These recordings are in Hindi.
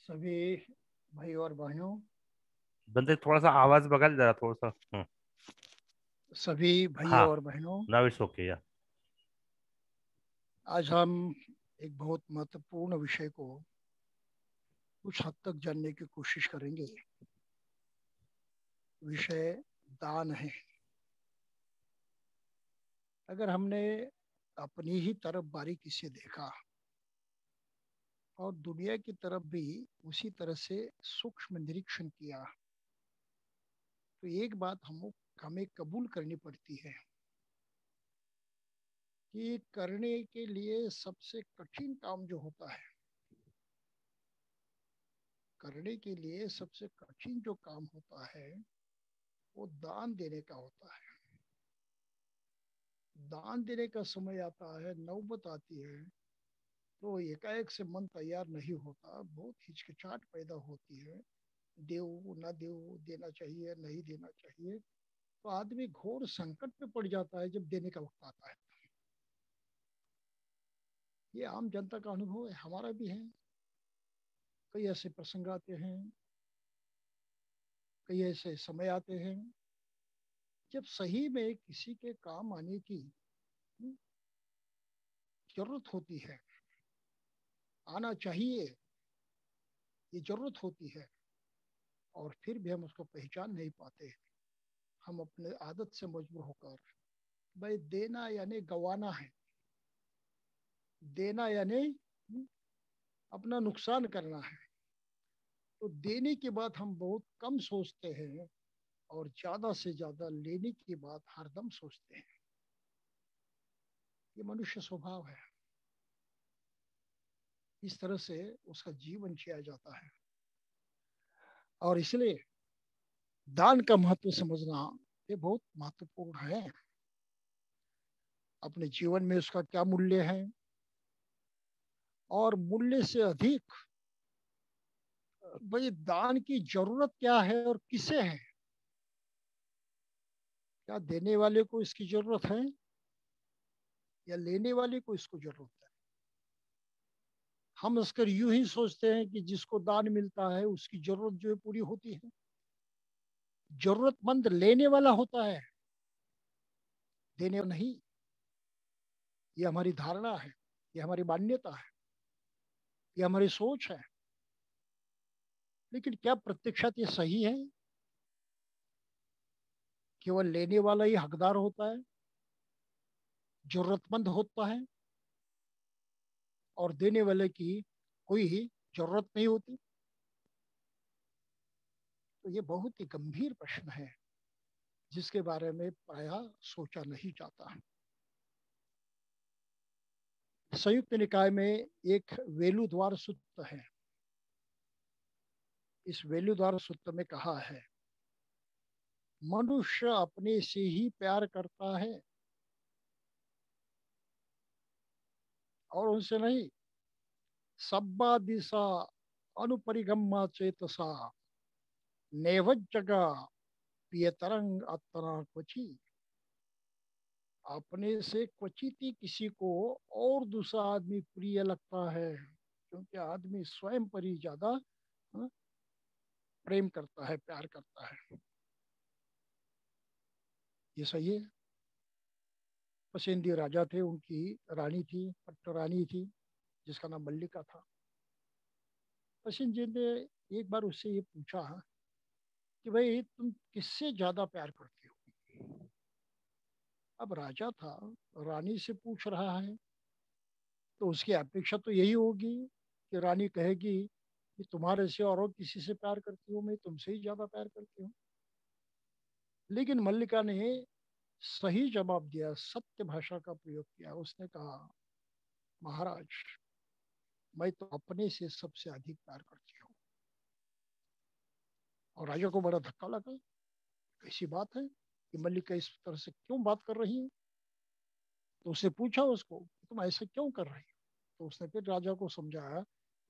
सभी भाई और बहनों, बंदे थोड़ा सा आवाज बदल जरा थोड़ा सा। सभी हाँ। भाइयों और बहनों, नाउ इट्स ओके या। आज हम एक बहुत महत्वपूर्ण विषय को कुछ हद तक जानने की कोशिश करेंगे। विषय दान है। अगर हमने अपनी ही तरफ बारीकी से देखा और दुनिया की तरफ भी उसी तरह से सूक्ष्म निरीक्षण किया, तो एक बात हमें कबूल करनी पड़ती है कि करने के लिए सबसे कठिन काम जो होता है, करने के लिए सबसे कठिन जो काम होता है वो दान देने का होता है। दान देने का समय आता है, नौबत आती है, तो एकाएक से मन तैयार नहीं होता, बहुत हिचकिचाहट पैदा होती है। देव ना देव, देना चाहिए नहीं देना चाहिए, तो आदमी घोर संकट में पड़ जाता है जब देने का वक्त आता है। ये आम जनता का अनुभव है, हमारा भी है। कई ऐसे प्रसंग आते हैं, कई ऐसे समय आते हैं जब सही में किसी के काम आने की हम्म, जरूरत होती है, आना चाहिए, ये जरूरत होती है, और फिर भी हम उसको पहचान नहीं पाते। हम अपने आदत से मजबूर होकर, भाई देना यानी गंवाना है, देना यानी अपना नुकसान करना है, तो देने की बात हम बहुत कम सोचते हैं और ज्यादा से ज्यादा लेने की बात हरदम सोचते हैं। ये मनुष्य स्वभाव है, इस तरह से उसका जीवन जिया जाता है। और इसलिए दान का महत्व समझना ये बहुत महत्वपूर्ण है। अपने जीवन में उसका क्या मूल्य है, और मूल्य से अधिक भाई दान की जरूरत क्या है और किसे है। क्या देने वाले को इसकी जरूरत है या लेने वाले को इसको जरूरत है। हम इसकर यूं ही सोचते हैं कि जिसको दान मिलता है उसकी जरूरत जो है पूरी होती है। जरूरतमंद लेने वाला होता है, देने नहीं। ये हमारी धारणा है, ये हमारी मान्यता है, ये हमारी सोच है। लेकिन क्या प्रत्यक्षात ये सही है? केवल लेने वाला ही हकदार होता है, जरूरतमंद होता है, और देने वाले की कोई ही जरूरत नहीं होती? तो ये बहुत ही गंभीर प्रश्न है जिसके बारे में प्रायः सोचा नहीं जाता। संयुक्त निकाय में एक वेलुद्वार सूत्र है। इस वेलुद्वार सूत्र में कहा है, मनुष्य अपने से ही प्यार करता है और उनसे नहीं। सब्बा दिशा अनुपरिगम्मा चेतसा नेवज्जगा पियतरंग अतना क्वची। अपने से क्वचित ही किसी को और दूसरा आदमी प्रिय लगता है, क्योंकि आदमी स्वयं पर ही ज्यादा प्रेम करता है, प्यार करता है। ये सही है। पसंदी राजा थे, उनकी रानी थी, पट्टरानी थी, जिसका नाम मल्लिका था। पसंद जी ने एक बार उससे ये पूछा कि भाई तुम किससे ज्यादा प्यार करती हो। अब राजा था, रानी से पूछ रहा है, तो उसकी अपेक्षा तो यही होगी कि रानी कहेगी कि तुम्हारे से और किसी से प्यार करती हो, मैं तुमसे ही ज्यादा प्यार करती हूँ। लेकिन मल्लिका ने सही जवाब दिया, सत्य भाषा का प्रयोग किया। उसने कहा, महाराज, मैं तो अपने से सबसे अधिक प्यार करती हूँ। और राजा को बड़ा धक्का लगा। ऐसी बात है कि मल्लिका इस तरह से क्यों बात कर रही है? तो उसने पूछा उसको, तुम ऐसे क्यों कर रही हो? तो उसने फिर राजा को समझाया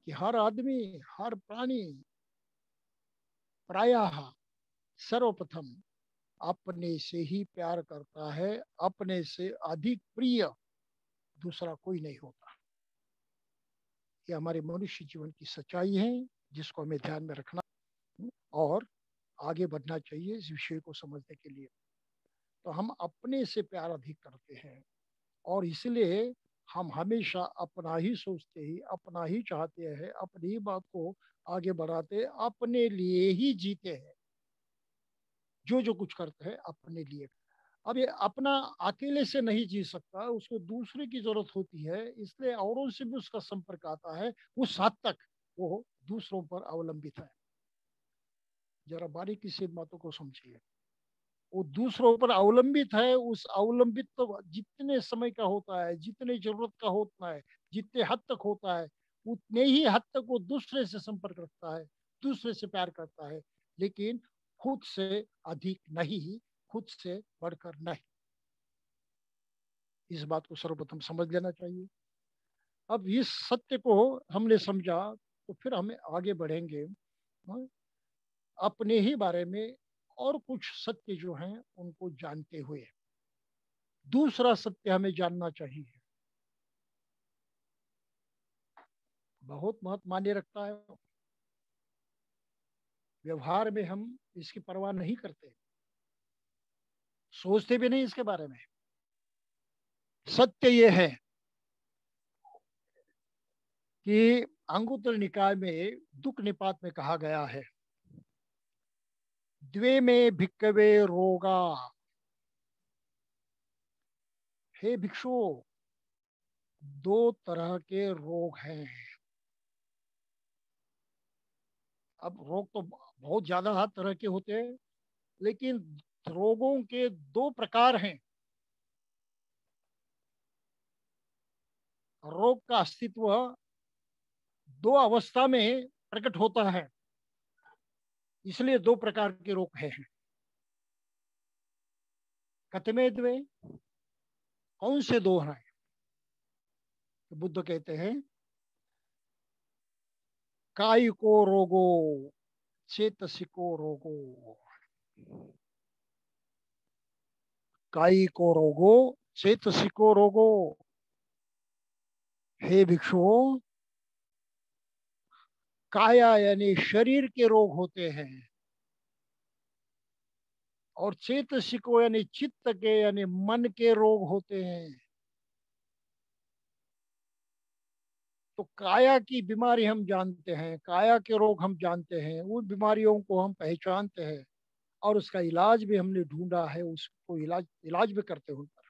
कि हर आदमी, हर प्राणी प्रायः सर्वप्रथम अपने से ही प्यार करता है, अपने से अधिक प्रिय दूसरा कोई नहीं होता। ये हमारे मनुष्य जीवन की सच्चाई है जिसको हमें ध्यान में रखना और आगे बढ़ना चाहिए इस विषय को समझने के लिए। तो हम अपने से प्यार अधिक करते हैं और इसलिए हम हमेशा अपना ही सोचते ही अपना ही चाहते हैं, अपनी ही बात को आगे बढ़ाते, अपने लिए ही जीते हैं। जो जो कुछ करते हैं अपने लिए। अब ये अपना अकेले से नहीं जी सकता, उसको दूसरे की जरूरत होती है, इसलिए औरों से भी उसका संपर्क आता है। उस हद तक वो दूसरों पर अवलंबित है। जरा बारीकी से इन बातों को समझिए। वो दूसरों पर अवलंबित है। उस अवलंबित तो जितने समय का होता है, जितने जरूरत का होता है, जितने हद तक होता है, उतने ही हद तक वो दूसरे से संपर्क रखता है, दूसरे से प्यार करता है, लेकिन खुद से अधिक नहीं, खुद से बढ़कर नहीं। इस बात को सर्वप्रथम समझ लेना चाहिए। अब इस सत्य को हमने समझा तो फिर हमें आगे बढ़ेंगे, हाँ, अपने ही बारे में और कुछ सत्य जो हैं उनको जानते हुए। दूसरा सत्य हमें जानना चाहिए, बहुत महत्व मान्य रखता है। व्यवहार में हम इसकी परवाह नहीं करते, सोचते भी नहीं इसके बारे में। सत्य ये है कि अंगुत्तर निकाय में दुख निपात में कहा गया है, द्वे में भिक्कवे रोगा। हे भिक्षु, दो तरह के रोग हैं। अब रोग तो बहुत ज्यादा तरह के होते हैं, लेकिन रोगों के दो प्रकार हैं। रोग का अस्तित्व दो अवस्था में प्रकट होता है, इसलिए दो प्रकार के रोग हैं। कतमे द्वे, कौन से दो हैं? तो बुद्ध कहते हैं, कायिको रोगो, चेतसिको रोगो। कायिको रोगो, चेतसिको रोगो। हे भिक्षुओं, काया यानी शरीर के रोग होते हैं, और चेतसिको यानी चित्त के यानी मन के रोग होते हैं। तो काया की बीमारी हम जानते हैं, काया के रोग हम जानते हैं, उन बीमारियों को हम पहचानते हैं और उसका इलाज भी हमने ढूंढा है, उसको इलाज इलाज भी करते हैं उन पर।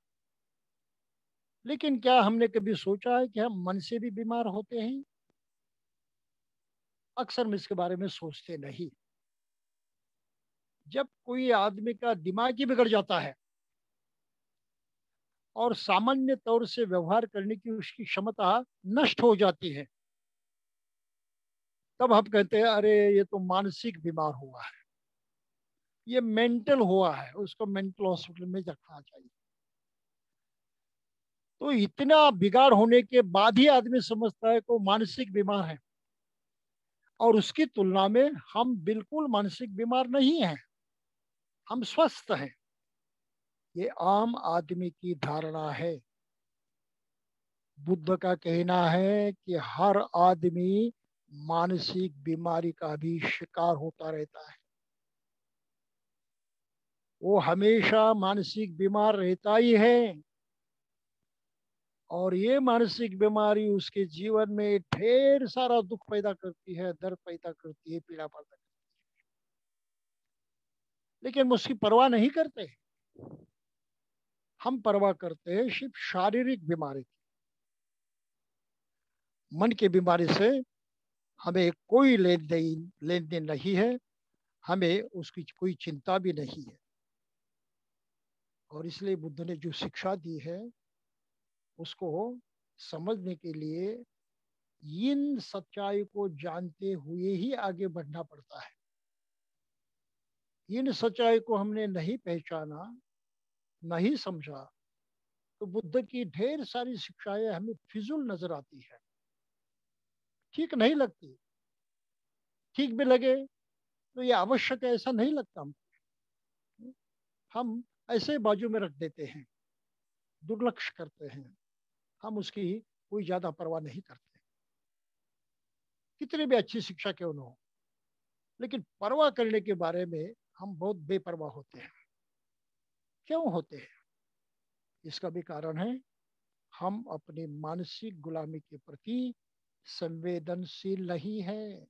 लेकिन क्या हमने कभी सोचा है कि हम मन से भी बीमार होते हैं? अक्सर हम इसके बारे में सोचते नहीं। जब कोई आदमी का दिमाग ही बिगड़ जाता है और सामान्य तौर से व्यवहार करने की उसकी क्षमता नष्ट हो जाती है, तब हम कहते हैं अरे ये तो मानसिक बीमार हुआ है, ये मेंटल हुआ है, उसको मेंटल हॉस्पिटल में रखना चाहिए। तो इतना बिगाड़ होने के बाद ही आदमी समझता है कि वो मानसिक बीमार है, और उसकी तुलना में हम बिल्कुल मानसिक बीमार नहीं हैं, हम स्वस्थ हैं। ये आम आदमी की धारणा है। बुद्ध का कहना है कि हर आदमी मानसिक बीमारी का भी शिकार होता रहता है, वो हमेशा मानसिक बीमार रहता ही है, और ये मानसिक बीमारी उसके जीवन में ढेर सारा दुख पैदा करती है, दर्द पैदा करती है, पीड़ा पैदा करती है। लेकिन हम उसकी परवाह नहीं करते। हम परवाह करते हैं सिर्फ शारीरिक बीमारी की। मन की बीमारी से हमें कोई लेन देन नहीं है, हमें उसकी कोई चिंता भी नहीं है। और इसलिए बुद्ध ने जो शिक्षा दी है उसको समझने के लिए इन सच्चाई को जानते हुए ही आगे बढ़ना पड़ता है। इन सच्चाई को हमने नहीं पहचाना, नहीं समझा, तो बुद्ध की ढेर सारी शिक्षाएं हमें फिजूल नजर आती है, ठीक नहीं लगती। ठीक भी लगे तो ये आवश्यक है ऐसा नहीं लगता हम ऐसे बाजू में रख देते हैं, दुर्लक्ष्य करते हैं, हम उसकी कोई ज्यादा परवाह नहीं करते। कितनी भी अच्छी शिक्षा क्यों न हो, लेकिन परवाह करने के बारे में हम बहुत बेपरवाह होते हैं। क्यों होते हैं? इसका भी कारण है, हम अपनी मानसिक गुलामी के प्रति संवेदनशील नहीं है।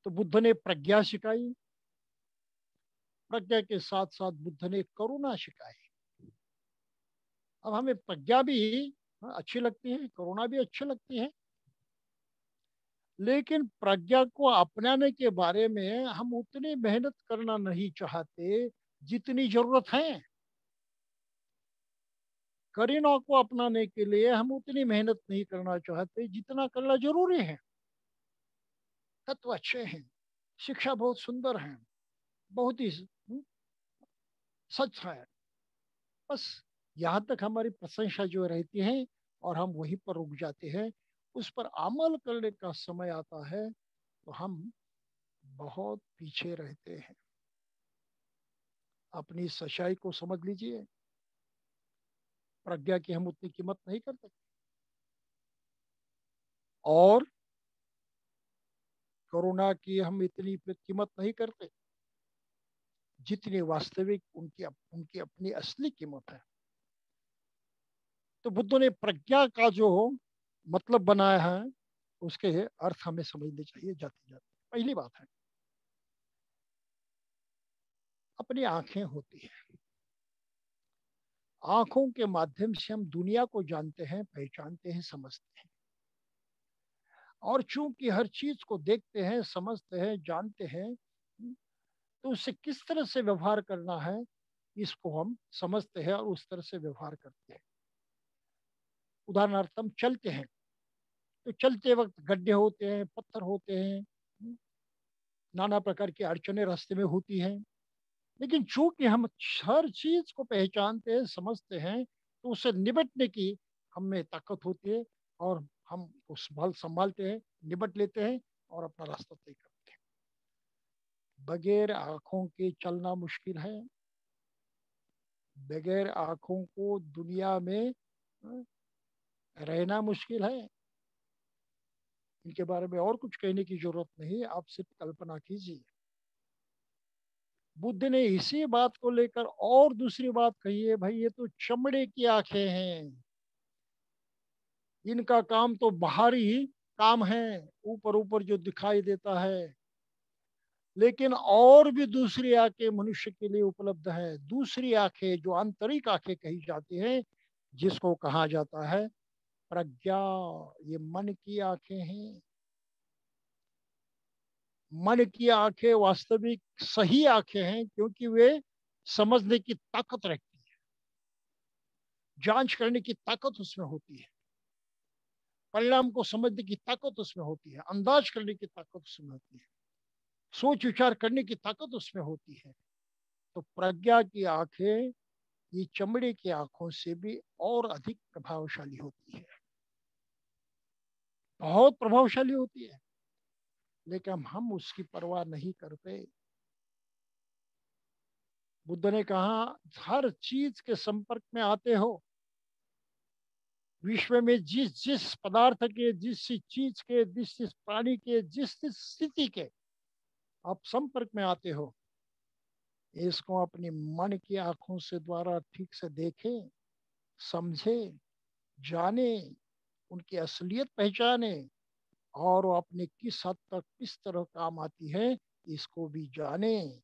तो बुद्ध ने प्रज्ञा सिखाई, प्रज्ञा के साथ साथ बुद्ध ने करुणा सिखाई। अब हमें प्रज्ञा भी अच्छी लगती है, करुणा भी अच्छी लगती है, लेकिन प्रज्ञा को अपनाने के बारे में हम उतनी मेहनत करना नहीं चाहते जितनी जरूरत है। करुणा को अपनाने के लिए हम उतनी मेहनत नहीं करना चाहते जितना करना जरूरी है। तत्व अच्छे हैं, शिक्षा बहुत सुंदर है, बहुत ही सच है। बस यहाँ तक हमारी प्रशंसा जो रहती है और हम वहीं पर रुक जाते हैं। उस पर अमल करने का समय आता है तो हम बहुत पीछे रहते हैं। अपनी सच्चाई को समझ लीजिए, प्रज्ञा की हम उतनी कीमत नहीं करते, और करुणा की हम इतनी कीमत नहीं करते जितनी वास्तविक उनकी अपनी असली कीमत है। तो बुद्ध ने प्रज्ञा का जो मतलब बनाया है, उसके अर्थ हमें समझने चाहिए जाते जाते। पहली बात है, अपनी आंखें होती है, आंखों के माध्यम से हम दुनिया को जानते हैं, पहचानते हैं, समझते हैं। और चूंकि हर चीज को देखते हैं, समझते हैं, जानते हैं, तो उससे किस तरह से व्यवहार करना है इसको हम समझते हैं और उस तरह से व्यवहार करते हैं। उदाहरणार्थ, हम चलते हैं तो चलते वक्त गड्ढे होते हैं, पत्थर होते हैं, नाना प्रकार की अड़चने रास्ते में होती हैं, लेकिन चूंकि हम हर चीज को पहचानते हैं, समझते हैं, तो उससे निपटने की हम में ताकत होती है और हम उस संभालते हैं, निपट लेते हैं और अपना रास्ता तय करते हैं। बगैर आंखों के चलना मुश्किल है, बगैर आंखों को दुनिया में अ, रहना मुश्किल है। इनके बारे में और कुछ कहने की जरूरत नहीं, आप सिर्फ कल्पना कीजिए। बुद्ध ने इसी बात को लेकर और दूसरी बात कही है, भाई ये तो चमड़े की आंखें हैं, इनका काम तो बाहरी काम है, ऊपर ऊपर जो दिखाई देता है, लेकिन और भी दूसरी आंखें मनुष्य के लिए उपलब्ध है। दूसरी आंखें जो आंतरिक आंखें कही जाती है, जिसको कहा जाता है प्रज्ञा, ये मन की आंखें हैं। मन की आंखें वास्तविक सही आंखें हैं, क्योंकि वे समझने की ताकत रखती है, जांच करने की ताकत उसमें होती है, परिणाम को समझने की ताकत उसमें होती है, अंदाज करने की ताकत उसमें होती है, सोच विचार करने की ताकत उसमें होती है। तो प्रज्ञा की आंखें ये चमड़े की आंखों से भी और अधिक प्रभावशाली होती है, बहुत प्रभावशाली होती है, लेकिन हम उसकी परवाह नहीं करते। बुद्ध ने कहा, हर चीज के संपर्क में आते हो, विश्व में जिस जिस पदार्थ के, जिस चीज के, जिस जिस प्राणी के, जिस जिस स्थिति के आप संपर्क में आते हो, इसको अपनी मन की आंखों से द्वारा ठीक से देखें, समझे, जाने, उनकी असलियत पहचाने, और वो अपने किस हद तक किस तरह काम आती है इसको भी जाने।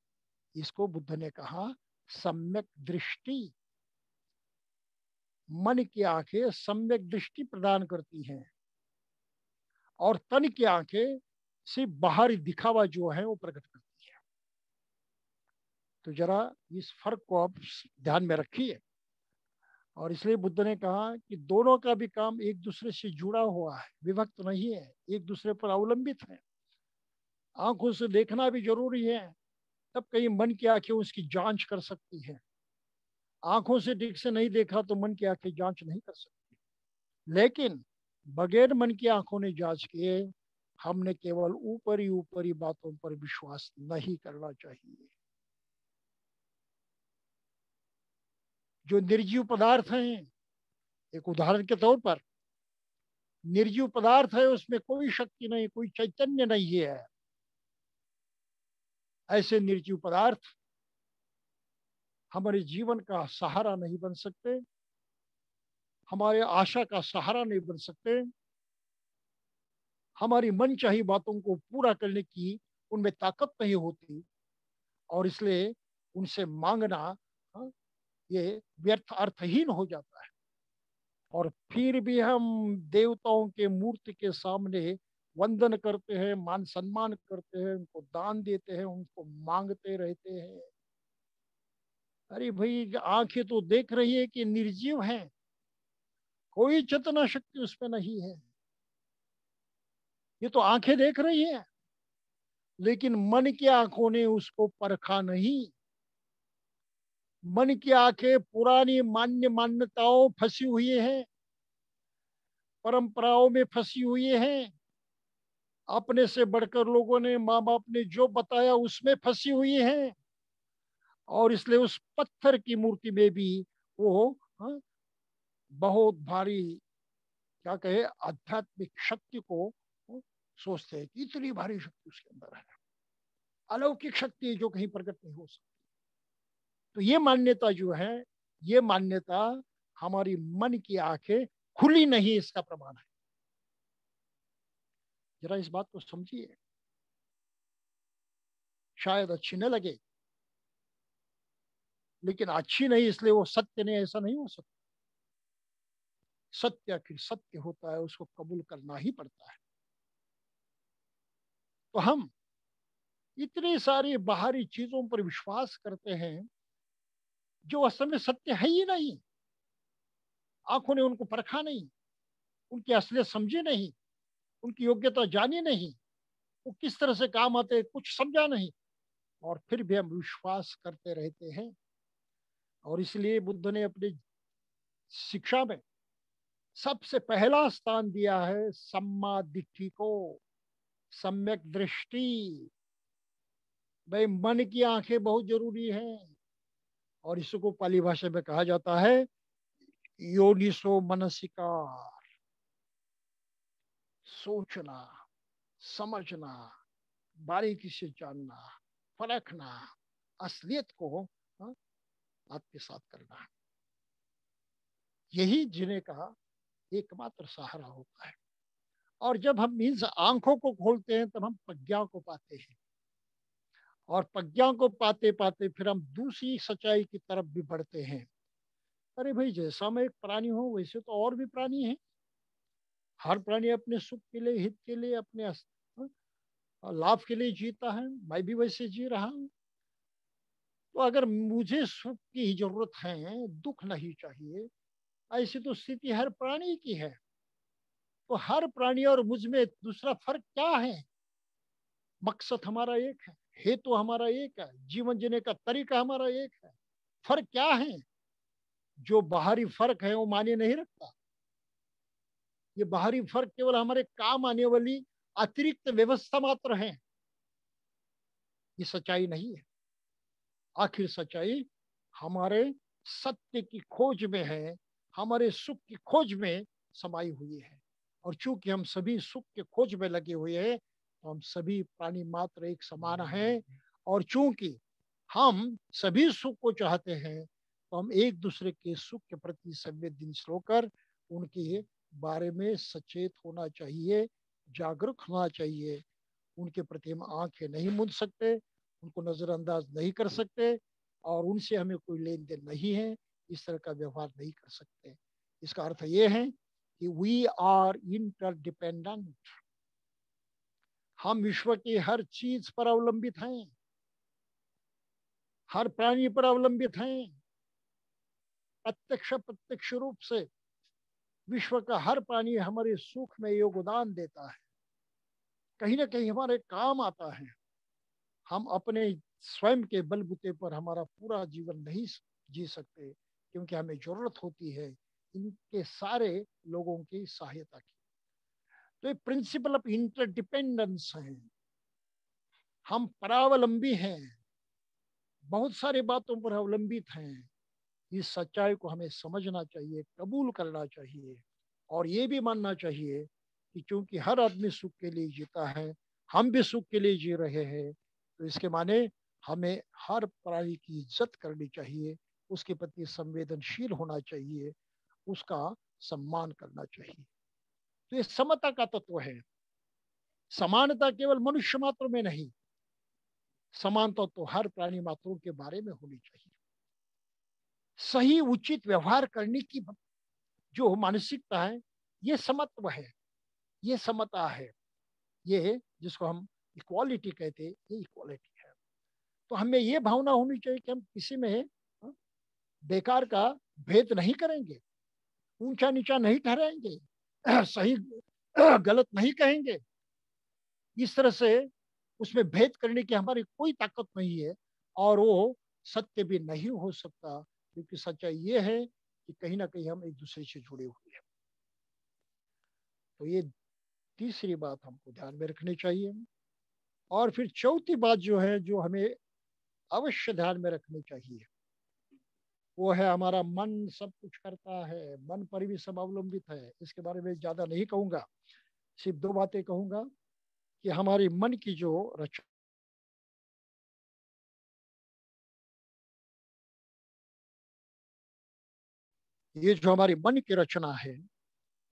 इसको बुद्ध ने कहा सम्यक दृष्टि। मन की आंखें सम्यक दृष्टि प्रदान करती हैं और तन की आंखें सिर्फ बाहरी दिखावा जो है वो प्रकट करती है। तो जरा इस फर्क को आप ध्यान में रखिए। और इसलिए बुद्ध ने कहा कि दोनों का भी काम एक दूसरे से जुड़ा हुआ है, विभक्त नहीं है, एक दूसरे पर अवलंबित है। आंखों से देखना भी जरूरी है, तब कहीं मन की आंखें उसकी जांच कर सकती है। आंखों से ठीक से नहीं देखा तो मन की आंखें जांच नहीं कर सकती। लेकिन बगैर मन की आंखों ने जांच किए, हमने केवल ऊपरी बातों पर विश्वास नहीं करना चाहिए। जो निर्जीव पदार्थ हैं, एक उदाहरण के तौर पर निर्जीव पदार्थ है, उसमें कोई शक्ति नहीं, कोई चैतन्य नहीं है। ऐसे निर्जीव पदार्थ हमारे जीवन का सहारा नहीं बन सकते, हमारे आशा का सहारा नहीं बन सकते, हमारी मनचाही बातों को पूरा करने की उनमें ताकत नहीं होती, और इसलिए उनसे मांगना, हाँ, ये व्यर्थ अर्थहीन हो जाता है। और फिर भी हम देवताओं के मूर्ति के सामने वंदन करते हैं, मान सम्मान करते हैं, उनको दान देते हैं, उनको मांगते रहते हैं। अरे भाई, आंखें तो देख रही है कि निर्जीव है, कोई चेतना शक्ति उसमें नहीं है। ये तो आंखें देख रही है, लेकिन मन की आंखों ने उसको परखा नहीं। मन की आंखें पुरानी मान्यताओं फंसी हुई है, परंपराओं में फंसी हुई है, अपने से बढ़कर लोगों ने, माँ बाप ने जो बताया उसमें फंसी हुई है, और इसलिए उस पत्थर की मूर्ति में भी वो, हाँ, बहुत भारी, क्या कहे, आध्यात्मिक शक्ति को, हाँ, सोचते हैं कि इतनी भारी शक्ति उसके अंदर है, अलौकिक शक्ति जो कहीं प्रकट नहीं हो सकती। तो ये मान्यता जो है, ये मान्यता हमारी मन की आंखें खुली नहीं, इसका प्रमाण है। जरा इस बात को समझिए, शायद अच्छी न लगे, लेकिन अच्छी नहीं इसलिए वो सत्य नहीं, ऐसा नहीं हो सकता। सत्य आखिर सत्य होता है, उसको कबूल करना ही पड़ता है। तो हम इतनी सारी बाहरी चीजों पर विश्वास करते हैं जो असल में सत्य है ही नहीं। आंखों ने उनको परखा नहीं, उनकी असलियत समझी नहीं, उनकी योग्यता जानी नहीं, वो किस तरह से काम आते कुछ समझा नहीं, और फिर भी हम विश्वास करते रहते हैं। और इसलिए बुद्ध ने अपनी शिक्षा में सबसे पहला स्थान दिया है सम्मा दिट्ठी को, सम्यक दृष्टि। भाई, मन की आंखें बहुत जरूरी हैं, और इसको पाली भाषा में कहा जाता है योनिसो मनसिकार। सोचना, समझना, बारीकी से जानना, परखना, असलियत को, हाँ, आत्मसात करना, यही जीने का एकमात्र सहारा होता है। और जब हम इन आंखों को खोलते हैं तब हम प्रज्ञा को पाते हैं, और प्रज्ञा को पाते पाते फिर हम दूसरी सच्चाई की तरफ भी बढ़ते हैं। अरे भाई, जैसा मैं एक प्राणी हूँ वैसे तो और भी प्राणी हैं। हर प्राणी अपने सुख के लिए, हित के लिए, अपने लाभ के लिए जीता है, मैं भी वैसे जी रहा हूँ। तो अगर मुझे सुख की जरूरत है, दुख नहीं चाहिए, ऐसी तो स्थिति हर प्राणी की है। तो हर प्राणी और मुझ में दूसरा फर्क क्या है? मकसद हमारा एक है, हेतु हमारा एक है, जीवन जीने का तरीका हमारा एक है। फर्क क्या है? जो बाहरी फर्क है वो माने नहीं रखता। ये बाहरी फर्क केवल हमारे काम आने वाली अतिरिक्त व्यवस्था मात्र है, ये सच्चाई नहीं है। आखिर सच्चाई हमारे सत्य की खोज में है, हमारे सुख की खोज में समाई हुई है। और चूंकि हम सभी सुख के खोज में लगे हुए हैं, तो हम सभी प्राणी मात्र एक समान हैं। और चूंकि हम सभी सुख को चाहते हैं, तो हम एक दूसरे के सुख के प्रति संवेदनशील होकर उनके बारे में सचेत होना चाहिए, जागरूक होना चाहिए। उनके प्रति हम आंखें नहीं मूंद सकते, उनको नजरअंदाज नहीं कर सकते, और उनसे हमें कोई लेन देन नहीं है, इस तरह का व्यवहार नहीं कर सकते। इसका अर्थ ये है कि वी आर इंटरडिपेंडेंट। हम विश्व की हर चीज पर अवलंबित हैं, हर प्राणी पर अवलंबित हैं। प्रत्यक्ष प्रत्यक्ष रूप से विश्व का हर प्राणी हमारे सुख में योगदान देता है, कहीं ना कहीं हमारे काम आता है। हम अपने स्वयं के बलबूते पर हमारा पूरा जीवन नहीं जी सकते, क्योंकि हमें जरूरत होती है इनके सारे लोगों की सहायता की। तो ये प्रिंसिपल ऑफ इंटरडिपेंडेंस है। हम परावलंबी हैं, बहुत सारी बातों पर अवलंबित हैं। इस सच्चाई को हमें समझना चाहिए, कबूल करना चाहिए, और ये भी मानना चाहिए कि क्योंकि हर आदमी सुख के लिए जीता है, हम भी सुख के लिए जी रहे हैं, तो इसके माने हमें हर प्राणी की इज्जत करनी चाहिए, उसके प्रति संवेदनशील होना चाहिए, उसका सम्मान करना चाहिए। तो ये समता का तत्व है। समानता केवल मनुष्य मात्र में नहीं, समानता तो हर प्राणी मात्रों के बारे में होनी चाहिए। सही उचित व्यवहार करने की जो मानसिकता है, ये समत्व है, ये समता है, ये जिसको हम इक्वालिटी कहते हैं, ये इक्वालिटी है। तो हमें ये भावना होनी चाहिए कि हम किसी में हाँ, बेकार का भेद नहीं करेंगे, ऊंचा नीचा नहीं ठहराएंगे, सही गलत नहीं कहेंगे। इस तरह से उसमें भेद करने की हमारी कोई ताकत नहीं है, और वो सत्य भी नहीं हो सकता, क्योंकि सच्चाई ये है कि कहीं ना कहीं हम एक दूसरे से जुड़े हुए हैं। तो ये तीसरी बात हमको ध्यान में रखनी चाहिए। और फिर चौथी बात जो है, जो हमें अवश्य ध्यान में रखनी चाहिए, वो है हमारा मन सब कुछ करता है, मन पर भी सब अवलंबित है। इसके बारे में ज्यादा नहीं कहूंगा, सिर्फ दो बातें कहूंगा कि हमारी मन की जो रचना, ये जो हमारी मन की रचना है,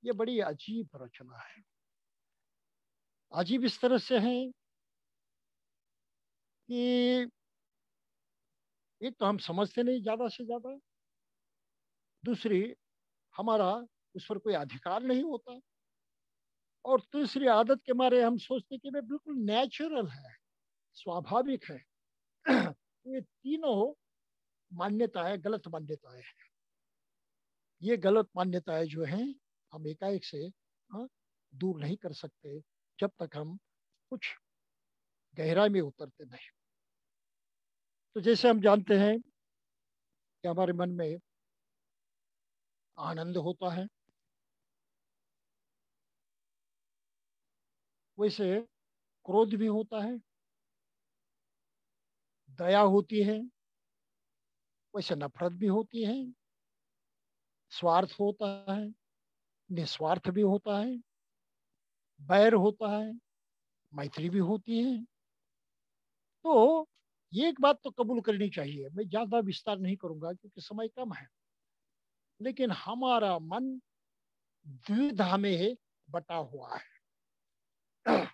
ये बड़ी अजीब रचना है। अजीब इस तरह से है कि एक तो हम समझते नहीं ज्यादा से ज्यादा, दूसरी हमारा उस पर कोई अधिकार नहीं होता, और तीसरी आदत के मारे हम सोचते कि वे बिल्कुल नेचुरल है, स्वाभाविक है। तो ये तीनों मान्यताएं गलत मान्यताएं हैं। ये गलत मान्यताएं जो हैं, हम एकाएक से हाँ, दूर नहीं कर सकते जब तक हम कुछ गहराई में उतरते नहीं। तो जैसे हम जानते हैं कि हमारे मन में आनंद होता है, वैसे क्रोध भी होता है, दया होती है, वैसे नफरत भी होती है, स्वार्थ होता है, निस्वार्थ भी होता है, बैर होता है, मैत्री भी होती है। तो ये एक बात तो कबूल करनी चाहिए, मैं ज्यादा विस्तार नहीं करूंगा क्योंकि समय कम है, लेकिन हमारा मन द्विधा में बटा हुआ है।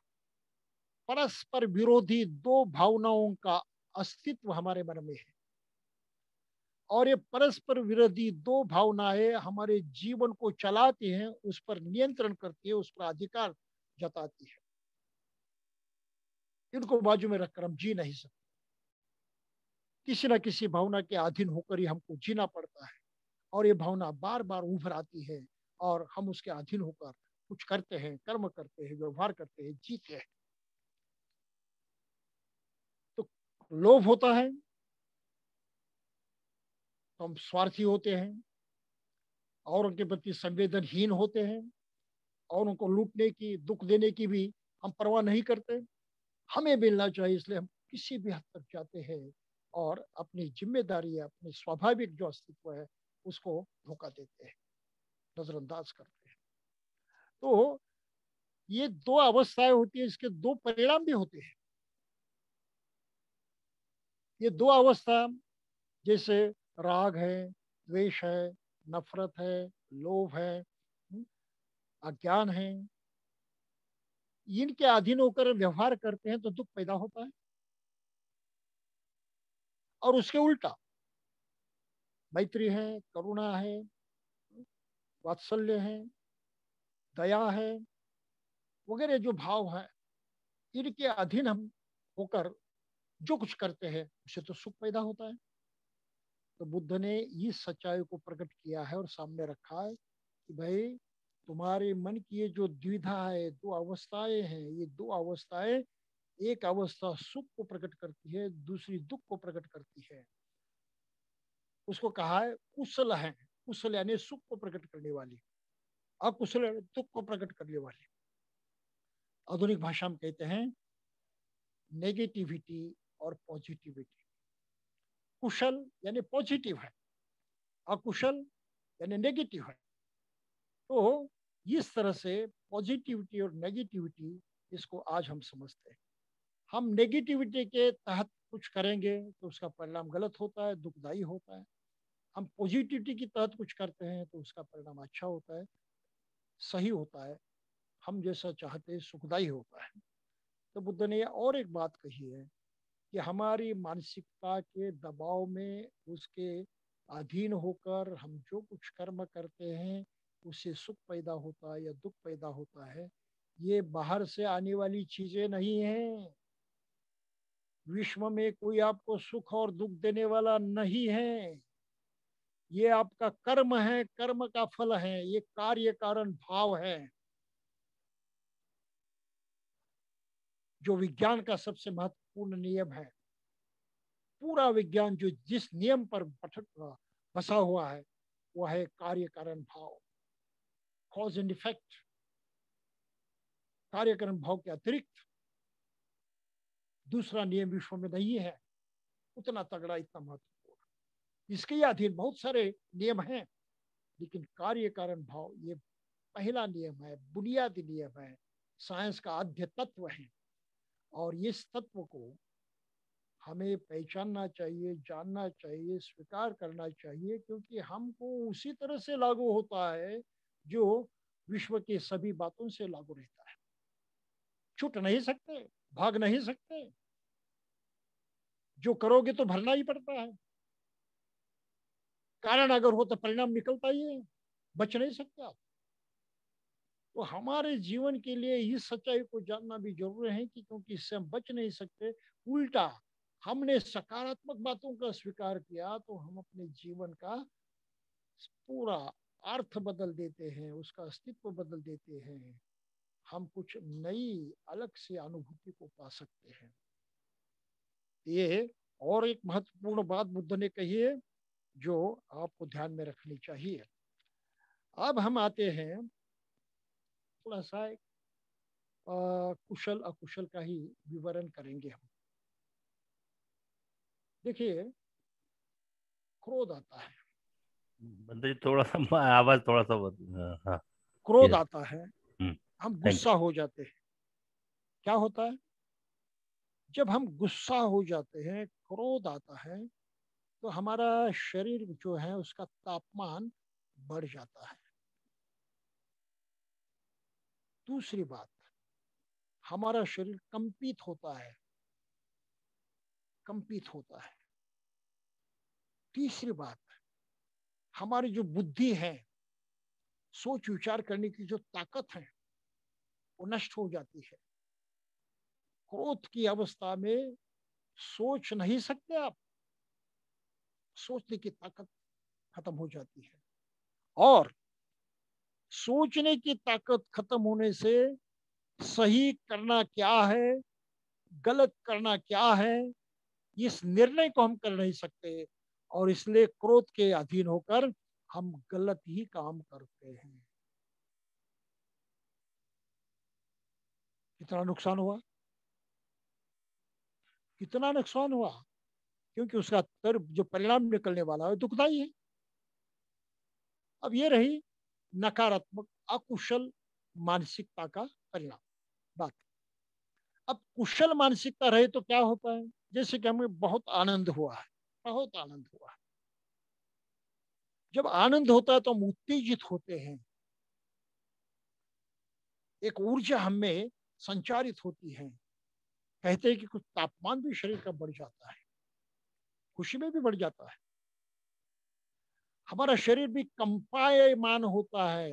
परस्पर विरोधी दो भावनाओं का अस्तित्व हमारे मन में है, और ये परस्पर विरोधी दो भावनाएं हमारे जीवन को चलाती हैं, उस पर नियंत्रण करती है, उस पर अधिकार जताती है। इनको बाजू में रखकर हम जी नहीं सकते, किसी न किसी भावना के अधीन होकर ही हमको जीना पड़ता है, और ये भावना बार बार उभर आती है, और हम उसके अधीन होकर कुछ करते हैं, कर्म करते हैं, व्यवहार करते हैं, जीते हैं। तो लोभ होता है तो हम स्वार्थी होते हैं, और उनके प्रति संवेदनहीन होते हैं, और उनको लूटने की, दुख देने की भी हम परवाह नहीं करते। हमें मिलना चाहिए, इसलिए हम किसी भी हद तक जाते हैं, और अपनी जिम्मेदारी, अपनी स्वाभाविक जो अस्तित्व है, उसको धोखा देते हैं, नजरअंदाज करते हैं। तो ये दो अवस्थाएं होती है, इसके दो परिणाम भी होते हैं। ये दो अवस्था, जैसे राग है, द्वेष है, नफरत है, लोभ है, अज्ञान है, इनके अधीन होकर व्यवहार करते हैं तो दुख पैदा होता है। और उसके उल्टा मैत्री है, करुणा है, वात्सल्य है, दया है, वगैरह जो भाव है, इनके अधीन हम होकर जो कुछ करते हैं, उससे तो सुख पैदा होता है। तो बुद्ध ने इस सच्चाई को प्रकट किया है और सामने रखा है कि भाई, तुम्हारे मन की ये जो द्विधा है, दो अवस्थाएं हैं, ये दो अवस्थाएं, एक अवस्था सुख को प्रकट करती है, दूसरी दुख को प्रकट करती है। उसको कहा है कुशल है। कुशल यानी सुख को प्रकट करने वाली, अकुशल यानी दुख को प्रकट करने वाली। आधुनिक भाषा में कहते हैं नेगेटिविटी और पॉजिटिविटी। कुशल यानी पॉजिटिव है, अकुशल यानी नेगेटिव है। तो इस तरह से पॉजिटिविटी और नेगेटिविटी, इसको आज हम समझते हैं। हम नेगेटिविटी के तहत कुछ करेंगे तो उसका परिणाम गलत होता है, दुखदाई होता है। हम पॉजिटिविटी के तहत कुछ करते हैं तो उसका परिणाम अच्छा होता है, सही होता है, हम जैसा चाहते हैं सुखदाई होता है। तो बुद्ध ने और एक बात कही है कि हमारी मानसिकता के दबाव में, उसके अधीन होकर हम जो कुछ कर्म करते हैं उससे सुख पैदा होता है या दुख पैदा होता है, ये बाहर से आने वाली चीजें नहीं हैं। विश्व में कोई आपको सुख और दुख देने वाला नहीं है। ये आपका कर्म है, कर्म का फल है, ये कार्य कारण भाव है। जो विज्ञान का सबसे महत्वपूर्ण नियम है, पूरा विज्ञान जो जिस नियम पर बसा हुआ है वह है कार्य कारण भाव, कॉज एंड इफेक्ट। कार्य कारण भाव के अतिरिक्त दूसरा नियम विश्व में नहीं है, उतना तगड़ा, इतना महत्वपूर्ण। इसके अधीन बहुत सारे नियम हैं, लेकिन कार्य कारण भाव ये पहला नियम है, बुनियादी नियम है, साइंस का आद्य तत्व है। और इस तत्व को हमें पहचानना चाहिए, जानना चाहिए, स्वीकार करना चाहिए, क्योंकि हमको उसी तरह से लागू होता है जो विश्व के सभी बातों से लागू रहता है। छूट नहीं सकते, भाग नहीं सकते, जो करोगे तो भरना ही पड़ता है। कारण अगर हो तो परिणाम निकलता ही है, बच नहीं सकते आप। तो हमारे जीवन के लिए इस सच्चाई को जानना भी जरूरी है कि क्योंकि इससे हम बच नहीं सकते। उल्टा हमने सकारात्मक बातों का स्वीकार किया तो हम अपने जीवन का पूरा अर्थ बदल देते हैं, उसका अस्तित्व बदल देते हैं। हम कुछ नई अलग से अनुभूति को पा सकते हैं। ये और एक महत्वपूर्ण बात बुद्ध ने कही है जो आपको ध्यान में रखनी चाहिए। अब हम आते हैं थोड़ा सा कुशल अकुशल का ही विवरण करेंगे हम। देखिए, क्रोध आता है, बंदे जी थोड़ा सा आवाज थोड़ा सा हाँ। क्रोध यस। आता है, हम थैंक गुस्सा हो जाते हैं। क्या होता है जब हम गुस्सा हो जाते हैं, क्रोध आता है, तो हमारा शरीर जो है उसका तापमान बढ़ जाता है। दूसरी बात, हमारा शरीर कंपित होता है, कंपित होता है। तीसरी बात, हमारी जो बुद्धि है, सोच विचार करने की जो ताकत है वो नष्ट हो जाती है। क्रोध की अवस्था में सोच नहीं सकते आप, सोचने की ताकत खत्म हो जाती है। और सोचने की ताकत खत्म होने से सही करना क्या है, गलत करना क्या है, इस निर्णय को हम कर नहीं सकते। और इसलिए क्रोध के अधीन होकर हम गलत ही काम करते हैं। कितना नुकसान हुआ, कितना नुकसान हुआ, क्योंकि उसका जो परिणाम निकलने वाला है दुखदाई है। अब ये रही नकारात्मक अकुशल मानसिकता का परिणाम बात। अब कुशल मानसिकता रहे तो क्या होता है, जैसे कि हमें बहुत आनंद हुआ है, बहुत आनंद हुआ है। जब आनंद होता है तो हम उत्तेजित होते हैं, एक ऊर्जा हमें संचारित होती है। कहते हैं कि कुछ तापमान भी शरीर का बढ़ जाता है, खुशी में भी बढ़ जाता है। हमारा शरीर भी कंपायमान होता है।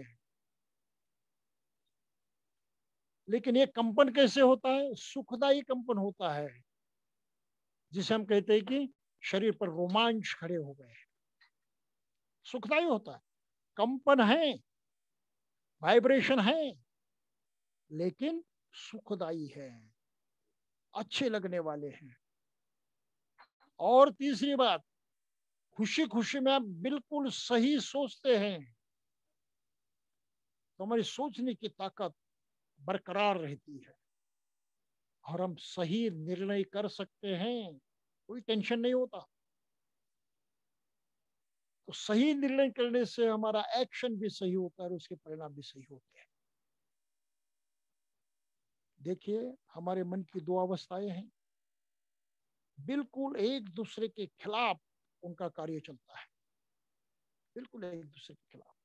लेकिन ये कंपन कैसे होता है, सुखदायी कंपन होता है, जिसे हम कहते हैं कि शरीर पर रोमांच खड़े हो गए। सुखदायी होता है, कंपन है, वाइब्रेशन है, लेकिन सुखदायी है, अच्छे लगने वाले हैं। और तीसरी बात, खुशी खुशी में आप बिल्कुल सही सोचते हैं तो हमारी सोचने की ताकत बरकरार रहती है और हम सही निर्णय कर सकते हैं, कोई टेंशन नहीं होता। तो सही निर्णय करने से हमारा एक्शन भी सही होता है और उसके परिणाम भी सही होते हैं। देखिए, हमारे मन की दो अवस्थाएं हैं, बिल्कुल एक दूसरे के खिलाफ उनका कार्य चलता है, बिल्कुल एक दूसरे के खिलाफ।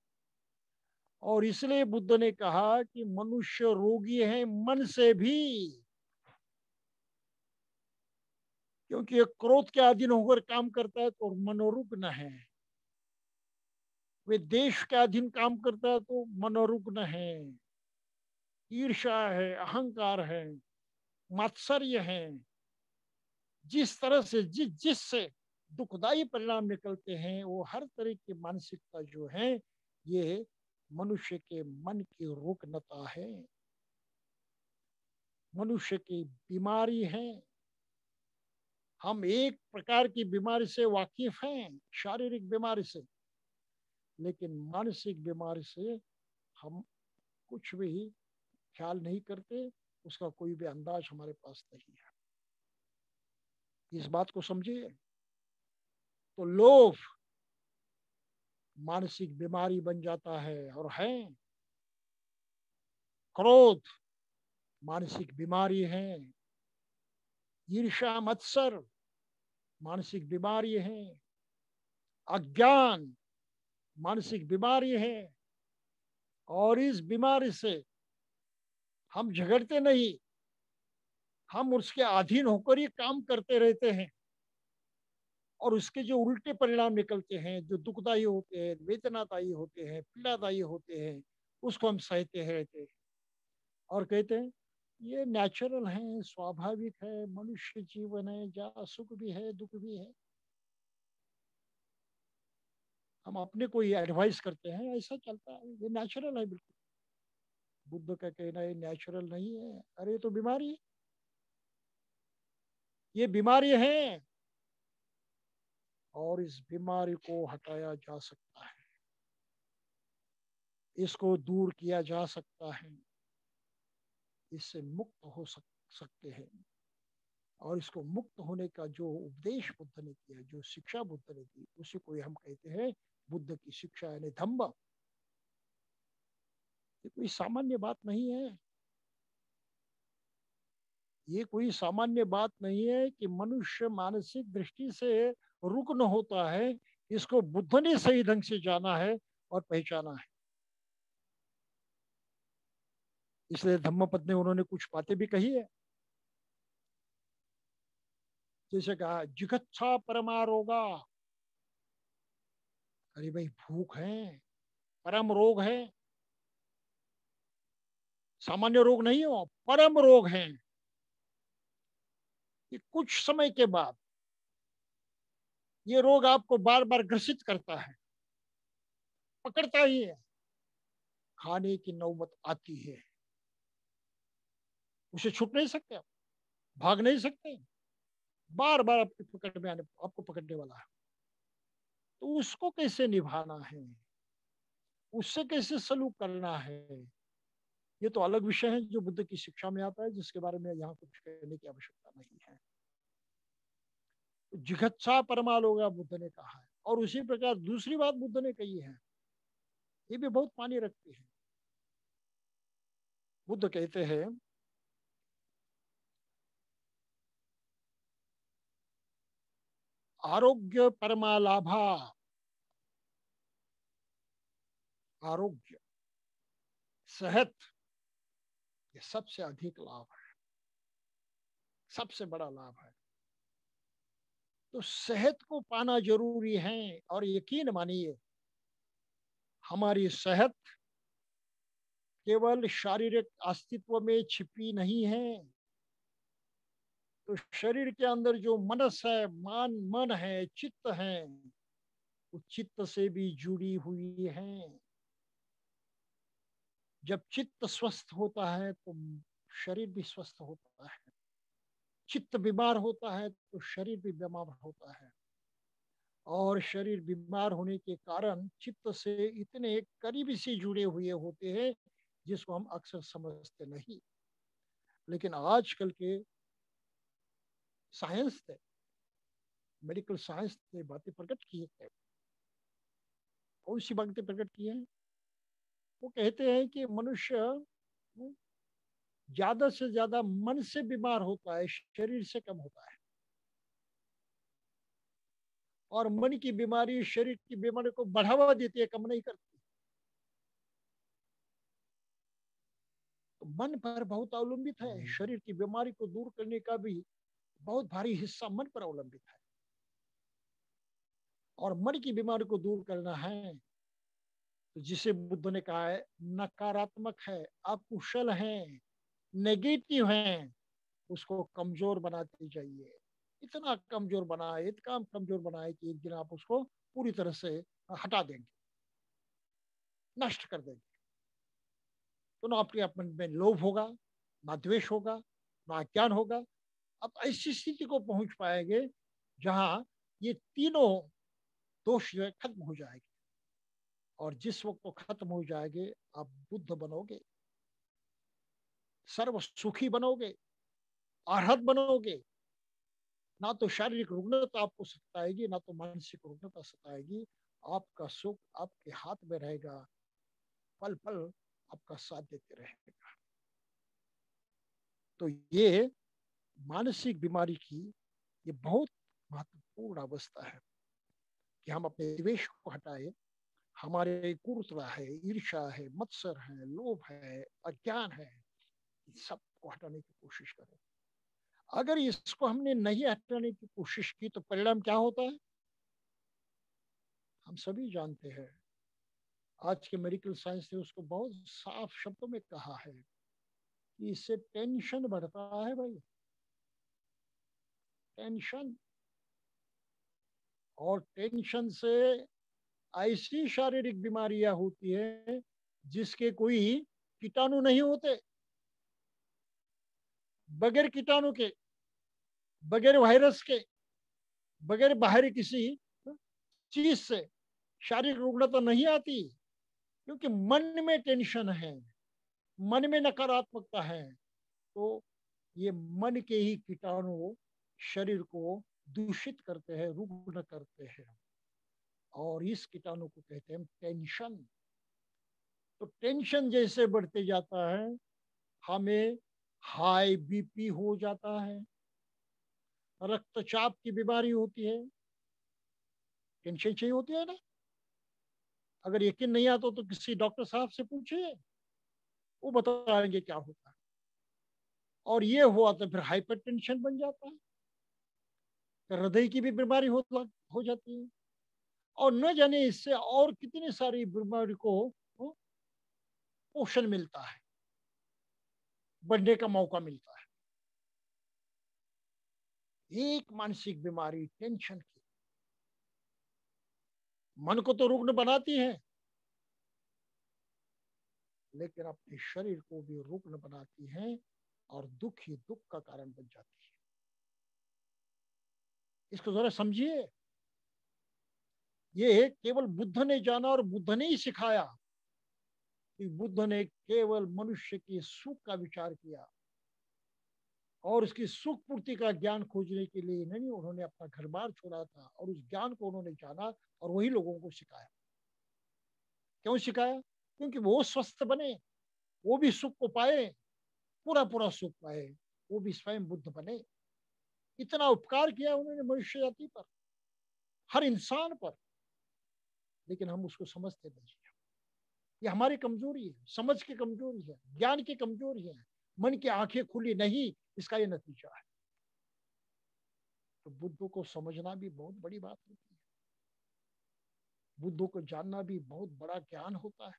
और इसलिए बुद्ध ने कहा कि मनुष्य रोगी है मन से भी, क्योंकि ये क्रोध के अधीन होकर काम करता है तो मनोरुग्ण है, वे देश के अधीन काम करता है तो मनोरुग्ण है, ईर्ष्या है, अहंकार है, मात्सर्य है। जिस तरह से जिससे दुखदायी परिणाम निकलते हैं, वो हर तरह की मानसिकता जो है, ये मनुष्य के मन की रुग्णता है, मनुष्य की बीमारी है। हम एक प्रकार की बीमारी से वाकिफ हैं, शारीरिक बीमारी से, लेकिन मानसिक बीमारी से हम कुछ भी ख्याल नहीं करते, उसका कोई भी अंदाज हमारे पास नहीं है। इस बात को समझिए। तो लोभ मानसिक बीमारी बन जाता है और है, क्रोध मानसिक बीमारी है, ईर्ष्या मत्सर मानसिक बीमारी है, अज्ञान मानसिक बीमारी है। और इस बीमारी से हम झगड़ते नहीं, हम उसके अधीन होकर ही काम करते रहते हैं, और उसके जो उल्टे परिणाम निकलते हैं, जो दुखदायी होते हैं, वेदनादायी होते हैं, पीड़ादायी होते हैं, उसको हम सहते रहते हैं और कहते हैं ये नेचुरल है, स्वाभाविक है, मनुष्य जीवन है, जहाँ सुख भी है दुख भी है। हम अपने को ये एडवाइस करते हैं, ऐसा चलता है, ये नेचुरल है बिल्कुल। बुद्ध का कहना है नेचुरल नहीं है, अरे ये तो बीमारी है, ये बीमारी है, और इस बीमारी को हटाया जा सकता है, इसको दूर किया जा सकता है, इससे मुक्त हो सकते हैं। और इसको मुक्त होने का जो उपदेश बुद्ध ने किया, जो शिक्षा बुद्ध ने दी, उसी को हम कहते हैं बुद्ध की शिक्षा, यानी धम्म। ये कोई सामान्य बात नहीं है, ये कोई सामान्य बात नहीं है कि मनुष्य मानसिक दृष्टि से रुग्ण होता है। इसको बुद्ध ने सही ढंग से जाना है और पहचाना है। इसलिए धम्मपद में उन्होंने कुछ बातें भी कही है, जैसे कहा जिगच्छा परमारोगा। अरे भाई, भूख है, परम रोग है, सामान्य रोग नहीं हो, परम रोग है। कि कुछ समय के बाद ये रोग आपको बार बार ग्रसित करता है, पकड़ता ही है, खाने की नौबत आती है, उसे छूट नहीं सकते आप, भाग नहीं सकते, बार बार आपकी पकड़ में आने, आपको पकड़ने वाला है। तो उसको कैसे निभाना है, उससे कैसे सलूक करना है, ये तो अलग विषय है जो बुद्ध की शिक्षा में आता है, जिसके बारे में यहाँ कुछ कहने की आवश्यकता नहीं है। तो जिघच्छा परमालोगा बुद्ध ने कहा है। और उसी प्रकार दूसरी बात बुद्ध ने कही है, ये भी बहुत मानी रखती है। बुद्ध कहते हैं आरोग्य परमालाभा। आरोग्य, सेहत, ये सबसे अधिक लाभ है, सबसे बड़ा लाभ है। तो सेहत को पाना जरूरी है। और यकीन मानिए, हमारी सेहत केवल शारीरिक अस्तित्व में छिपी नहीं है। तो शरीर के अंदर जो मनस है, मन है, चित्त है, वो चित्त से भी जुड़ी हुई है। जब चित्त स्वस्थ होता है तो शरीर भी स्वस्थ होता है। चित्त बीमार होता है तो शरीर भी बीमार होता है। और शरीर बीमार होने के कारण चित्त से इतने करीबी से जुड़े हुए होते हैं, जिसको हम अक्सर समझते नहीं। लेकिन आजकल के साइंस ने, मेडिकल साइंस ने बातें प्रकट की है। कौन सी बातें प्रकट की है? वो कहते हैं कि मनुष्य ज्यादा से ज्यादा मन से बीमार होता है, शरीर से कम होता है। और मन की बीमारी शरीर की बीमारी को बढ़ावा देती है, कम नहीं करती। तो मन पर बहुत अवलंबित है। शरीर की बीमारी को दूर करने का भी बहुत भारी हिस्सा मन पर अवलंबित है। और मन की बीमारी को दूर करना है तो जिसे बुद्ध ने कहा है नकारात्मक है, अकुशल है, नेगेटिव है, उसको कमजोर बनाते जाइए। इतना कमजोर बनाए, इतना कमजोर बनाए कि एक दिन आप उसको पूरी तरह से हटा देंगे, नष्ट कर देंगे। तो ना आपके मन में लोभ होगा, ना द्वेष होगा, ना ज्ञान होगा। आप ऐसी स्थिति को पहुंच पाएंगे जहां ये तीनों दोष जो है खत्म हो जाएंगे। और जिस वक्त वो खत्म हो जाएंगे आप बुद्ध बनोगे, सर्व सुखी बनोगे, अरहत बनोगे। ना तो शारीरिक रुग्णता आपको सताएगी, ना तो मानसिक रुग्णता सताएगी। आपका सुख आपके हाथ में रहेगा, पल पल आपका साथ देते रहेगा। तो ये मानसिक बीमारी की ये बहुत महत्वपूर्ण अवस्था है कि हम अपने द्वेष को हटाए। हमारे क्रूरता है, ईर्ष्या है, मत्सर है, लोभ है, अज्ञान है, सबको हटाने की कोशिश करें। अगर इसको हमने नहीं हटाने की कोशिश की तो परिणाम क्या होता है हम सभी जानते हैं। आज के मेडिकल साइंस ने उसको बहुत साफ शब्दों में कहा है कि इससे टेंशन बढ़ता है भाई, टेंशन। और टेंशन से ऐसी शारीरिक बीमारियां होती है जिसके कोई कीटाणु नहीं होते। बगैर कीटाणु के, बगैर वायरस के, बगैर बाहरी किसी चीज से शारीरिक रुग्णता नहीं आती। क्योंकि मन में टेंशन है, मन में नकारात्मकता है। तो ये मन के ही कीटाणु शरीर को दूषित करते हैं, रुग्ण करते हैं। और इस कीटाणु को कहते हैं टेंशन। तो टेंशन जैसे बढ़ते जाता है हमें हाई बीपी हो जाता है, रक्तचाप की बीमारी होती है। टेंशन चाहिए होती है ना। अगर यकीन नहीं आता तो किसी डॉक्टर साहब से पूछिए, वो बताएंगे क्या होता है। और ये हुआ तो फिर हाइपर टेंशन बन जाता है, हृदय की भी बीमारी हो जाती है। और न जाने इससे और कितनी सारी बीमारी को पोषण मिलता है, बढ़ने का मौका मिलता है। एक मानसिक बीमारी टेंशन की मन को तो रुग्ण बनाती है, लेकिन अपने शरीर को भी रुग्ण बनाती है और दुख ही दुख का कारण बन जाती है। इसको जरा समझिए। ये केवल बुद्ध ने जाना और बुद्ध ने ही सिखाया कि बुद्ध ने केवल मनुष्य की सुख का विचार किया और उसकी सुख पूर्ति का ज्ञान खोजने के लिए नहीं, उन्होंने अपना घर बार छोड़ा था और उस ज्ञान को उन्होंने जाना और वही लोगों को सिखाया। क्यों सिखाया? क्योंकि वो स्वस्थ बने, वो भी सुख को पाए, पूरा पूरा सुख पाए, वो भी स्वयं बुद्ध बने। इतना उपकार किया उन्होंने मनुष्य जाति पर, हर इंसान पर। लेकिन हम उसको समझते नहीं। ये हमारी कमजोरी है, समझ की कमजोरी है, ज्ञान की कमजोरी है, मन की आंखें खुली नहीं, इसका ये नतीजा है। तो बुद्धों को समझना भी बहुत बड़ी बात होती है, बुद्धों को जानना भी बहुत बड़ा ज्ञान होता है।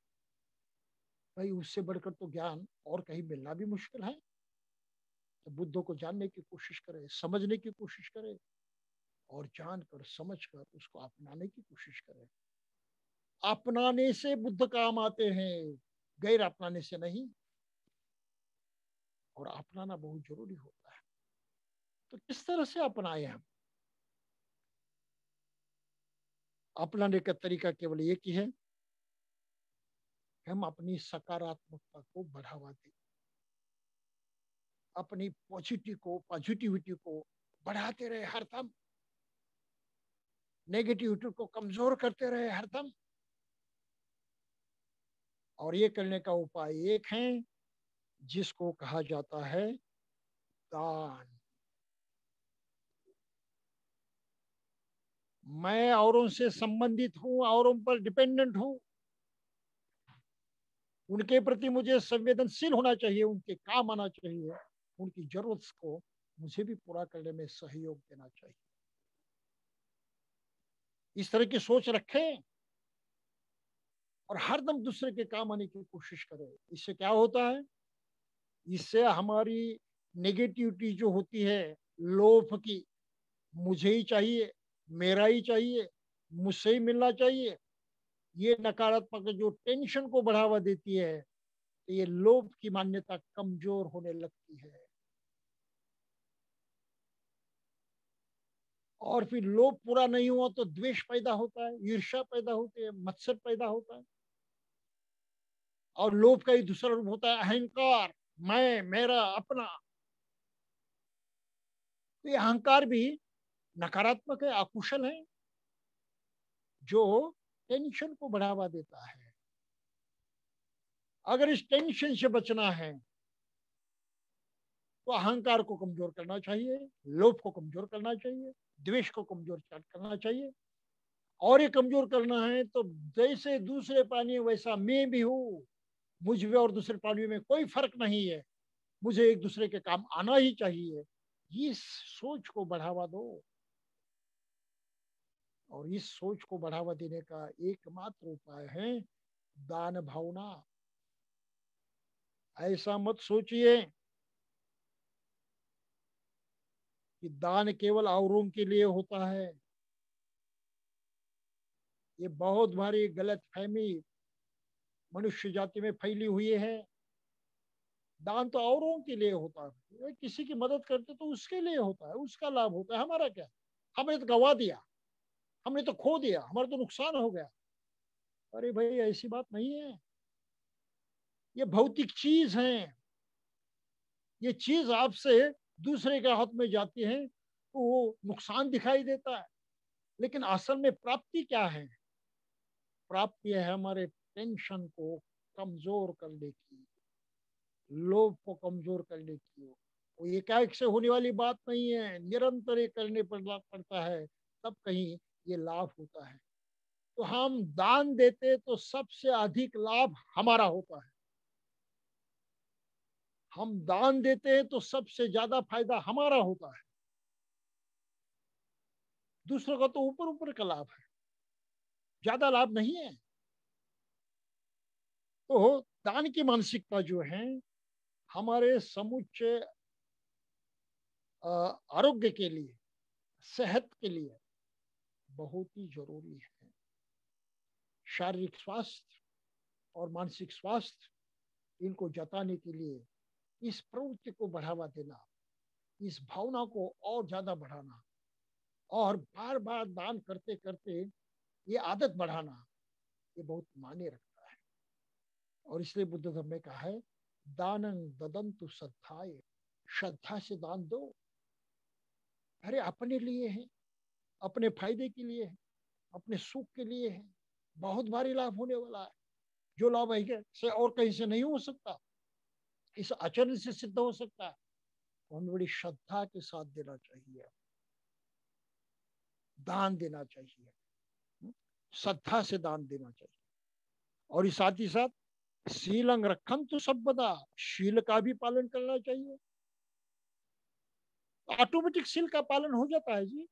भाई उससे बढ़कर तो ज्ञान और कहीं मिलना भी मुश्किल है। तो बुद्धों को जानने की कोशिश करें, समझने की कोशिश करें और जानकर समझकर उसको अपनाने की कोशिश करें। अपनाने से बुद्ध काम आते हैं, गैर अपनाने से नहीं। और अपनाना बहुत जरूरी होता है। तो किस तरह से अपनाए हम? अपनाने का तरीका केवल एक ही है, हम अपनी सकारात्मकता को बढ़ावा दें, अपनी पॉजिटिविटी को बढ़ाते रहे हरदम, नेगेटिविटी को कमजोर करते रहे हरदम। और ये करने का उपाय एक है, जिसको कहा जाता है दान। मैं औरों से संबंधित हूं, औरों पर डिपेंडेंट हूं, उनके प्रति मुझे संवेदनशील होना चाहिए, उनके काम आना चाहिए, उनकी जरूरत को मुझे भी पूरा करने में सहयोग देना चाहिए। इस तरह की सोच रखें और हरदम दूसरे के काम आने की कोशिश करें। इससे क्या होता है, इससे हमारी नेगेटिविटी जो होती है, लोभ की, मुझे ही चाहिए, मेरा ही चाहिए, मुझसे ही मिलना चाहिए, ये नकारात्मक जो टेंशन को बढ़ावा देती है, तो ये लोभ की मान्यता कमजोर होने लगती है। और फिर लोभ पूरा नहीं हुआ तो द्वेष पैदा होता है, ईर्ष्या पैदा होती है, मत्सर पैदा होता है। और लोभ का ही दूसरा रूप होता है अहंकार, मैं, मेरा, अपना। तो ये अहंकार भी नकारात्मक है, अकुशल है, जो टेंशन को बढ़ावा देता है। अगर इस टेंशन से बचना है तो अहंकार को कमजोर करना चाहिए, लोभ को कमजोर करना चाहिए, द्वेष को कमजोर करना चाहिए। और ये कमजोर करना है तो जैसे दूसरे प्राणी वैसा मैं भी हूं, मुझ में और दूसरे प्राणियों में कोई फर्क नहीं है, मुझे एक दूसरे के काम आना ही चाहिए। इस सोच को बढ़ावा दो। और इस सोच को बढ़ावा देने का एकमात्र उपाय है दान भावना। ऐसा मत सोचिए कि दान केवल औरों के लिए होता है। ये बहुत भारी गलत फहमी मनुष्य जाति में फैली हुई है। दान तो औरों के लिए होता है, किसी की मदद करते तो उसके लिए होता है, उसका लाभ होता है, हमारा क्या। हमने तो गवा दिया, हमने तो खो दिया, हमारा तो नुकसान हो गया। अरे भाई, ऐसी बात नहीं है। ये भौतिक चीज है, ये चीज आपसे दूसरे के हाथ में जाती है तो वो नुकसान दिखाई देता है, लेकिन असल में प्राप्ति क्या है? प्राप्ति है हमारे टेंशन को कमजोर करने की, लोभ को कमजोर करने की। वो एकाएक से होने वाली बात नहीं है, निरंतर ये करने पड़ता है, तब कहीं ये लाभ होता है। तो हम दान देते तो सबसे अधिक लाभ हमारा होता है। हम दान देते हैं तो सबसे ज्यादा फायदा हमारा होता है, दूसरों का तो ऊपर ऊपर का लाभ है, ज्यादा लाभ नहीं है। तो दान की मानसिकता जो है हमारे समुच्चय आरोग्य के लिए, सेहत के लिए बहुत ही जरूरी है। शारीरिक स्वास्थ्य और मानसिक स्वास्थ्य, इनको जताने के लिए इस प्रवृत्ति को बढ़ावा देना, इस भावना को और ज्यादा बढ़ाना, और बार बार दान करते करते ये आदत बढ़ाना, ये बहुत मायने रखता है। और इसलिए बुद्ध धर्म में कहा है, दानं ददन्तु श्रद्धाय, श्रद्धा से दान दो। अरे अपने लिए है, अपने फायदे के लिए है, अपने सुख के लिए है, बहुत भारी लाभ होने वाला है, जो लाभ है से और कहीं से नहीं हो सकता, इस आचरण से सिद्ध हो सकता है। बहुत बड़ी श्रद्धा के साथ देना चाहिए, दान देना चाहिए, श्रद्धा से दान देना चाहिए। और इस साथ ही साथ शीलं रक्षन्तु सर्वदा, शील का भी पालन करना चाहिए। ऑटोमेटिक शील का पालन हो जाता है जी।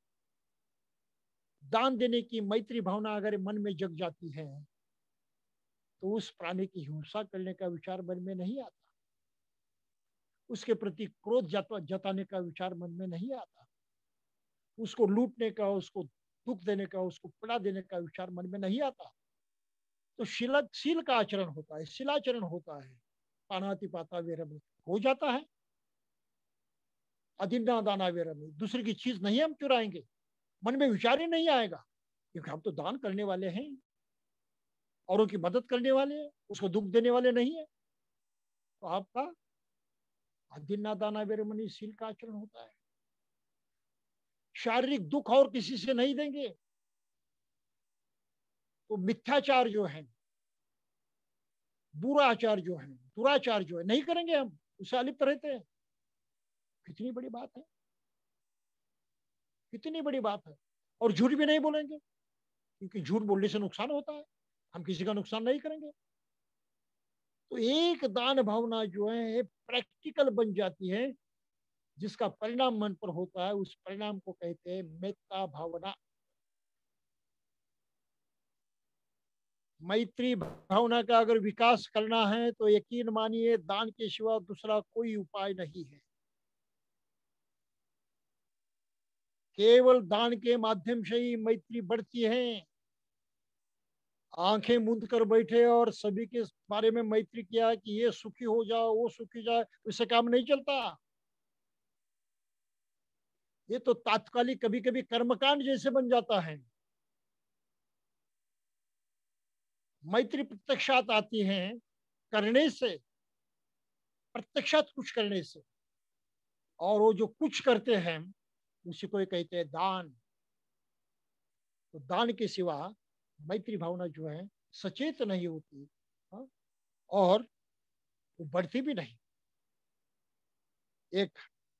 दान देने की मैत्री भावना अगर मन में जग जाती है तो उस प्राणी की हिंसा करने का विचार मन में नहीं आता, उसके प्रति क्रोध जताने का विचार मन में नहीं आता, उसको लूटने का, उसको दुख देने का, उसको पीड़ा देने का विचार मन में नहीं आता। तो शील का आचरण होता है, शिलाचरण होता है, पानाति पाता वेरम हो जाता है। अधिन्ना दाना वेरम, दूसरे की चीज नहीं हम चुराएंगे, मन में विचार ही नहीं आएगा, क्योंकि हम तो दान करने वाले हैं, औरों की मदद करने वाले हैं, उसको दुख देने वाले नहीं है। तो आपका अधिन्ना दाना वेरमणि शील का आचरण होता है। शारीरिक दुख और किसी से नहीं देंगे। तो मिथ्याचार जो है, बुरा आचार जो है, दुराचार जो है, नहीं करेंगे हम। उससे अलिप्त रहते हैं। कितनी बड़ी बात है, कितनी बड़ी बात है। और झूठ भी नहीं बोलेंगे, क्योंकि झूठ बोलने से नुकसान होता है, हम किसी का नुकसान नहीं करेंगे। तो एक दान भावना जो है प्रैक्टिकल बन जाती है, जिसका परिणाम मन पर होता है, उस परिणाम को कहते हैं मेत्ता भावना। मैत्री भावना का अगर विकास करना है तो यकीन मानिए दान के सिवा दूसरा कोई उपाय नहीं है। केवल दान के माध्यम से ही मैत्री बढ़ती है। आंखें मूंद कर बैठे और सभी के बारे में मैत्री किया कि ये सुखी हो जाओ, वो सुखी जाए, उससे काम नहीं चलता। ये तो तात्कालिक कभी कभी कर्मकांड जैसे बन जाता है। मैत्री प्रत्यक्षात आती है करने से, प्रत्यक्षात कुछ करने से। और वो जो कुछ करते हैं उसी को कहते हैं दान। तो दान के सिवा मैत्री भावना जो है सचेत नहीं होती, हाँ? और वो बढ़ती भी नहीं। एक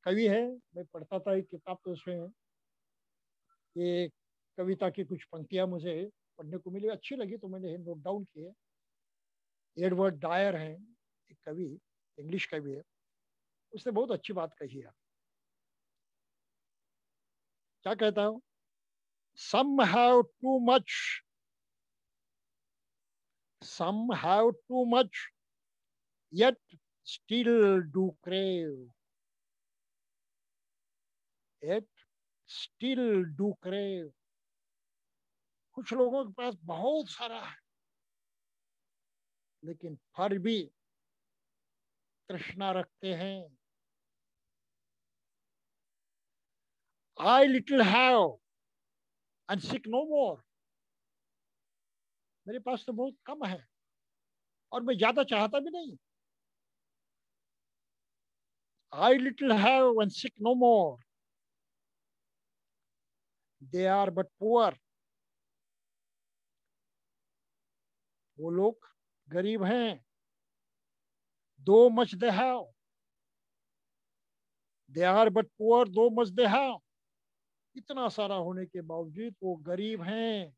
कवि है, मैं पढ़ता था एक किताब, तो उसमें ये कविता की कुछ पंक्तियां मुझे पढ़ने को मिली, अच्छी लगी तो मैंने नोट डाउन किए। एडवर्ड डायर हैं, एक कवि, इंग्लिश कवि है। उसने बहुत अच्छी बात कही है। क्या कहता हूँ? Some have too much, some have too much, yet still do crave. Yet still do crave. कुछ लोगों के पास बहुत सारा है, लेकिन फिर भी तृष्णा रखते हैं। I little have and seek no more. मेरे पास तो बहुत कम है और मैं ज्यादा चाहता भी नहीं। I little have and seek no more. They are but poor. वो लोग गरीब हैं। Though much they have, they are but poor. Though much they have. इतना सारा होने के बावजूद वो गरीब हैं।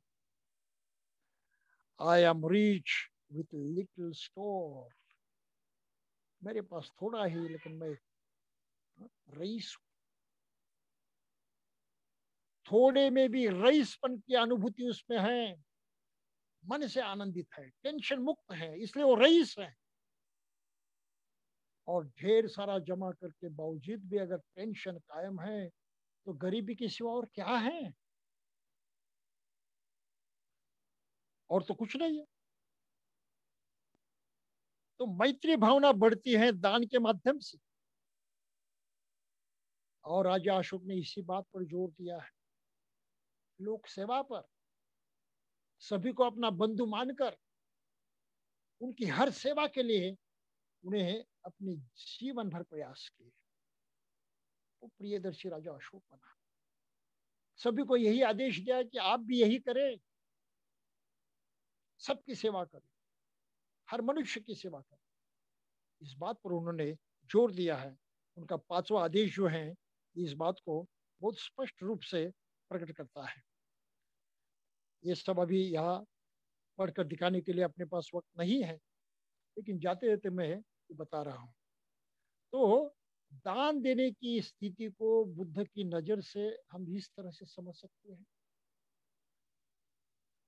I am rich with little store. मेरे पास थोड़ा ही, लेकिन मैं रईस, थोड़े में भी रईसपन की अनुभूति उसमें है। मन से आनंदित है, टेंशन मुक्त है, इसलिए वो रईस है। और ढेर सारा जमा करके बावजूद भी अगर टेंशन कायम है तो गरीबी के सिवा और क्या है? और तो कुछ नहीं है। तो मैत्री भावना बढ़ती है दान के माध्यम से। और राजा अशोक ने इसी बात पर जोर दिया है, लोक सेवा पर। सभी को अपना बंधु मानकर उनकी हर सेवा के लिए उन्हें अपने जीवन भर प्रयास किए। वो प्रियदर्शी राजा अशोक बना। सभी को यही आदेश दिया कि आप भी यही करें, सबकी सेवा करें, हर मनुष्य की सेवा करें। इस बात पर उन्होंने जोर दिया है। उनका 5वां आदेश जो है इस बात को बहुत स्पष्ट रूप से प्रकट करता है। ये सब अभी यहाँ पढ़कर दिखाने के लिए अपने पास वक्त नहीं है, लेकिन जाते जाते मैं बता रहा हूँ। तो दान देने की स्थिति को बुद्ध की नजर से हम इस तरह से समझ सकते हैं।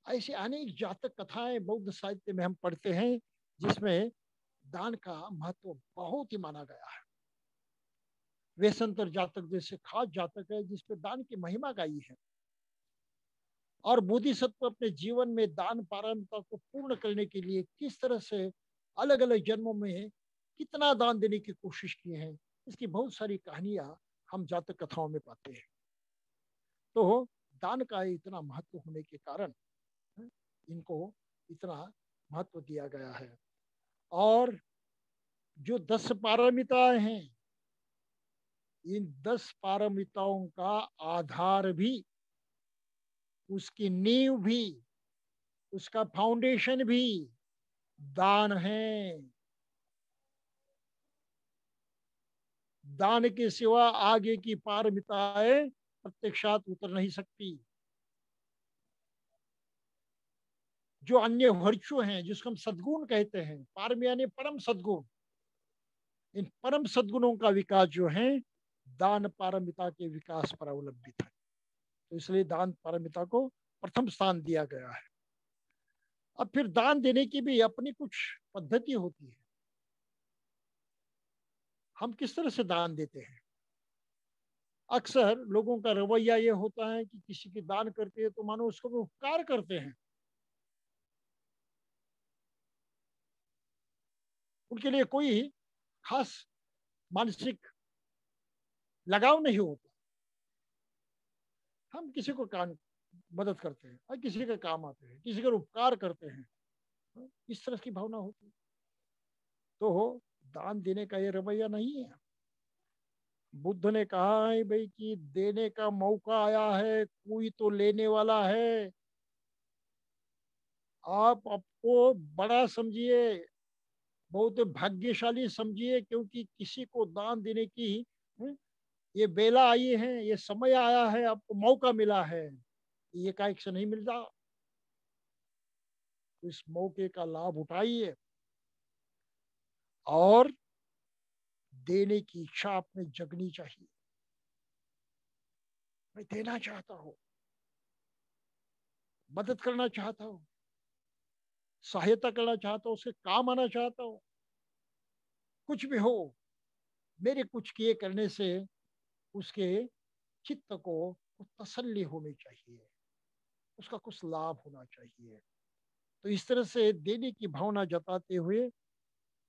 ऐसी अनेक जातक कथाएं बौद्ध साहित्य में हम पढ़ते हैं, जिसमें दान का महत्व बहुत ही माना गया है। वेशंतर जातक जैसे खास जातक है जिसपे दान की महिमा गाई है। और बोधिसत्व अपने जीवन में दान पारमिता को पूर्ण करने के लिए किस तरह से अलग अलग जन्मों में कितना दान देने की कोशिश की है, इसकी बहुत सारी कहानियां हम जातक कथाओं में पाते हैं। तो दान का इतना महत्व होने के कारण इनको इतना महत्व दिया गया है। और जो 10 पारमिताएं हैं, इन 10 पारमिताओं का आधार भी, उसकी नींव भी, उसका फाउंडेशन भी दान है। दान के सिवा आगे की पारमिताएं प्रत्यक्षात उतर नहीं सकती। जो अन्य वर्चु हैं, जिसको हम सद्गुण कहते हैं, पारम यानी परम सद्गुण, इन परम सद्गुणों का विकास जो है दान पारमिता के विकास पर अवलंबित है। तो इसलिए दान पारमिता को प्रथम स्थान दिया गया है। अब फिर दान देने की भी अपनी कुछ पद्धति होती है। हम किस तरह से दान देते हैं? अक्सर लोगों का रवैया ये होता है कि किसी की दान करते हैं तो मानो उसको वो उपकार करते हैं, उनके लिए कोई खास मानसिक लगाव नहीं होता। हम किसी को काम मदद करते हैं और किसी के काम आते हैं, किसी का उपकार करते हैं, इस तरह की भावना होती है। तो दान देने का ये रवैया नहीं है। बुद्ध ने कहा है भाई कि देने का मौका आया है, कोई तो लेने वाला है। आप आपको बड़ा समझिए, बहुत भाग्यशाली समझिए, क्योंकि किसी को दान देने की ये बेला आई है, ये समय आया है, आपको मौका मिला है। ये काहे से नहीं मिलता। तो इस मौके का लाभ उठाइए और देने की इच्छा आपने जगनी चाहिए। मैं देना चाहता हूँ, मदद करना चाहता हूँ, सहायता करना चाहता हूँ, उसके काम आना चाहता हूँ। कुछ भी हो, मेरे कुछ किए करने से उसके चित्त को तसल्ली होनी चाहिए, उसका कुछ लाभ होना चाहिए। तो इस तरह से देने की भावना जताते हुए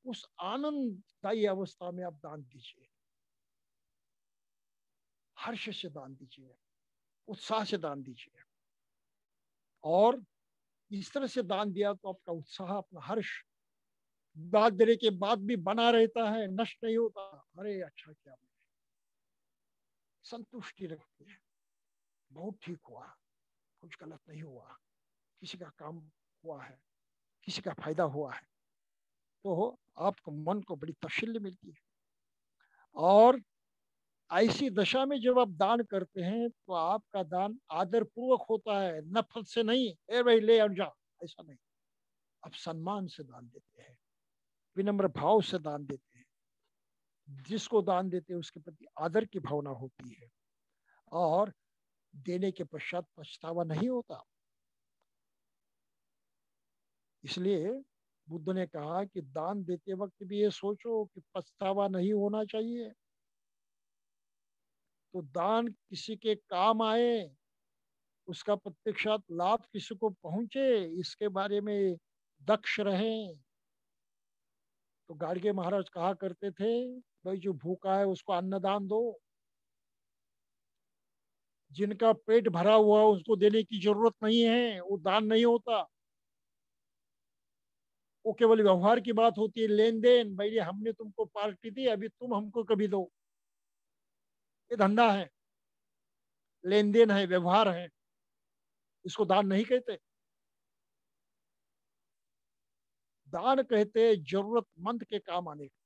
उस आनंददायी अवस्था में आप दान दीजिए, हर्ष से दान दीजिए, उत्साह से दान दीजिए। और इस तरह से दान दिया तो आपका उत्साह, अपना हर्ष दान देने के बाद भी बना रहता है, नष्ट नहीं होता। अरे अच्छा क्या, संतुष्टि रखते हैं, बहुत ठीक हुआ, कुछ गलत नहीं हुआ, किसी का काम हुआ है, किसी का फायदा हुआ है। तो आपको मन को बड़ी तसल्ली मिलती है। और ऐसी दशा में जब आप दान करते हैं तो आपका दान आदर पूर्वक होता है, नफरत से नहीं, ए भाई ले और जा, ऐसा नहीं। आप सम्मान से दान देते हैं, विनम्र भाव से दान देते हैं। जिसको दान देते हैं उसके प्रति आदर की भावना होती है और देने के पश्चात पछतावा नहीं होता। इसलिए बुद्ध ने कहा कि दान देते वक्त भी ये सोचो कि पछतावा नहीं होना चाहिए। तो दान किसी के काम आए, उसका प्रत्यक्षात लाभ किसी को पहुंचे, इसके बारे में दक्ष रहें। तो गाड़गे महाराज कहा करते थे, भाई जो भूखा है उसको अन्नदान दो, जिनका पेट भरा हुआ उसको देने की जरूरत नहीं है, वो दान नहीं होता। वो केवल व्यवहार की बात होती है, लेन देन, भाई हमने तुमको पार्टी दी, अभी तुम हमको कभी दो। ये धंधा है, लेन देन है, व्यवहार है, इसको दान नहीं कहते। दान कहते जरूरतमंद के काम आने का।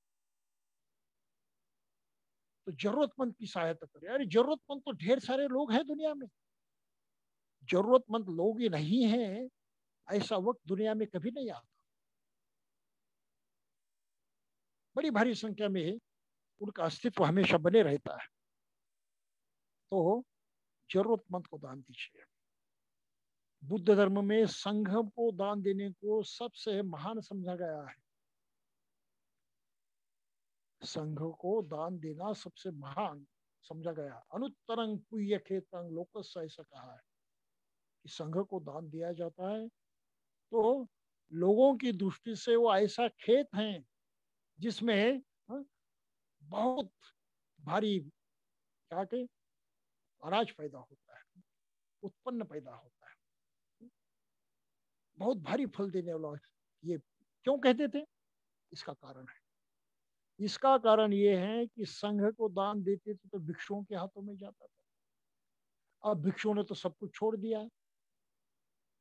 तो जरूरतमंद की सहायता करें। अरे जरूरतमंद तो ढेर सारे लोग हैं दुनिया में, जरूरतमंद लोग ही नहीं है ऐसा वक्त दुनिया में कभी नहीं आता। बड़ी भारी संख्या में उनका अस्तित्व हमेशा बने रहता है। तो जरूरतमंद को दान दीजिए। बुद्ध धर्म में संघ को दान देने को सबसे महान समझा गया है। संघ को दान देना सबसे महान समझा गया। अनुत्तरंग पुण्य खेतंग लोकस, ऐसा कहा है कि संघ को दान दिया जाता है तो लोगों की दृष्टि से वो ऐसा खेत है जिसमें बहुत भारी क्या के अनाज पैदा होता है, उत्पन्न पैदा होता है, बहुत भारी फल देने वाला। ये क्यों कहते थे? इसका कारण है, इसका कारण ये है कि संघ को दान देते थे तो भिक्षुओं के हाथों में जाता था। अब भिक्षुओं ने तो सब कुछ छोड़ दिया है।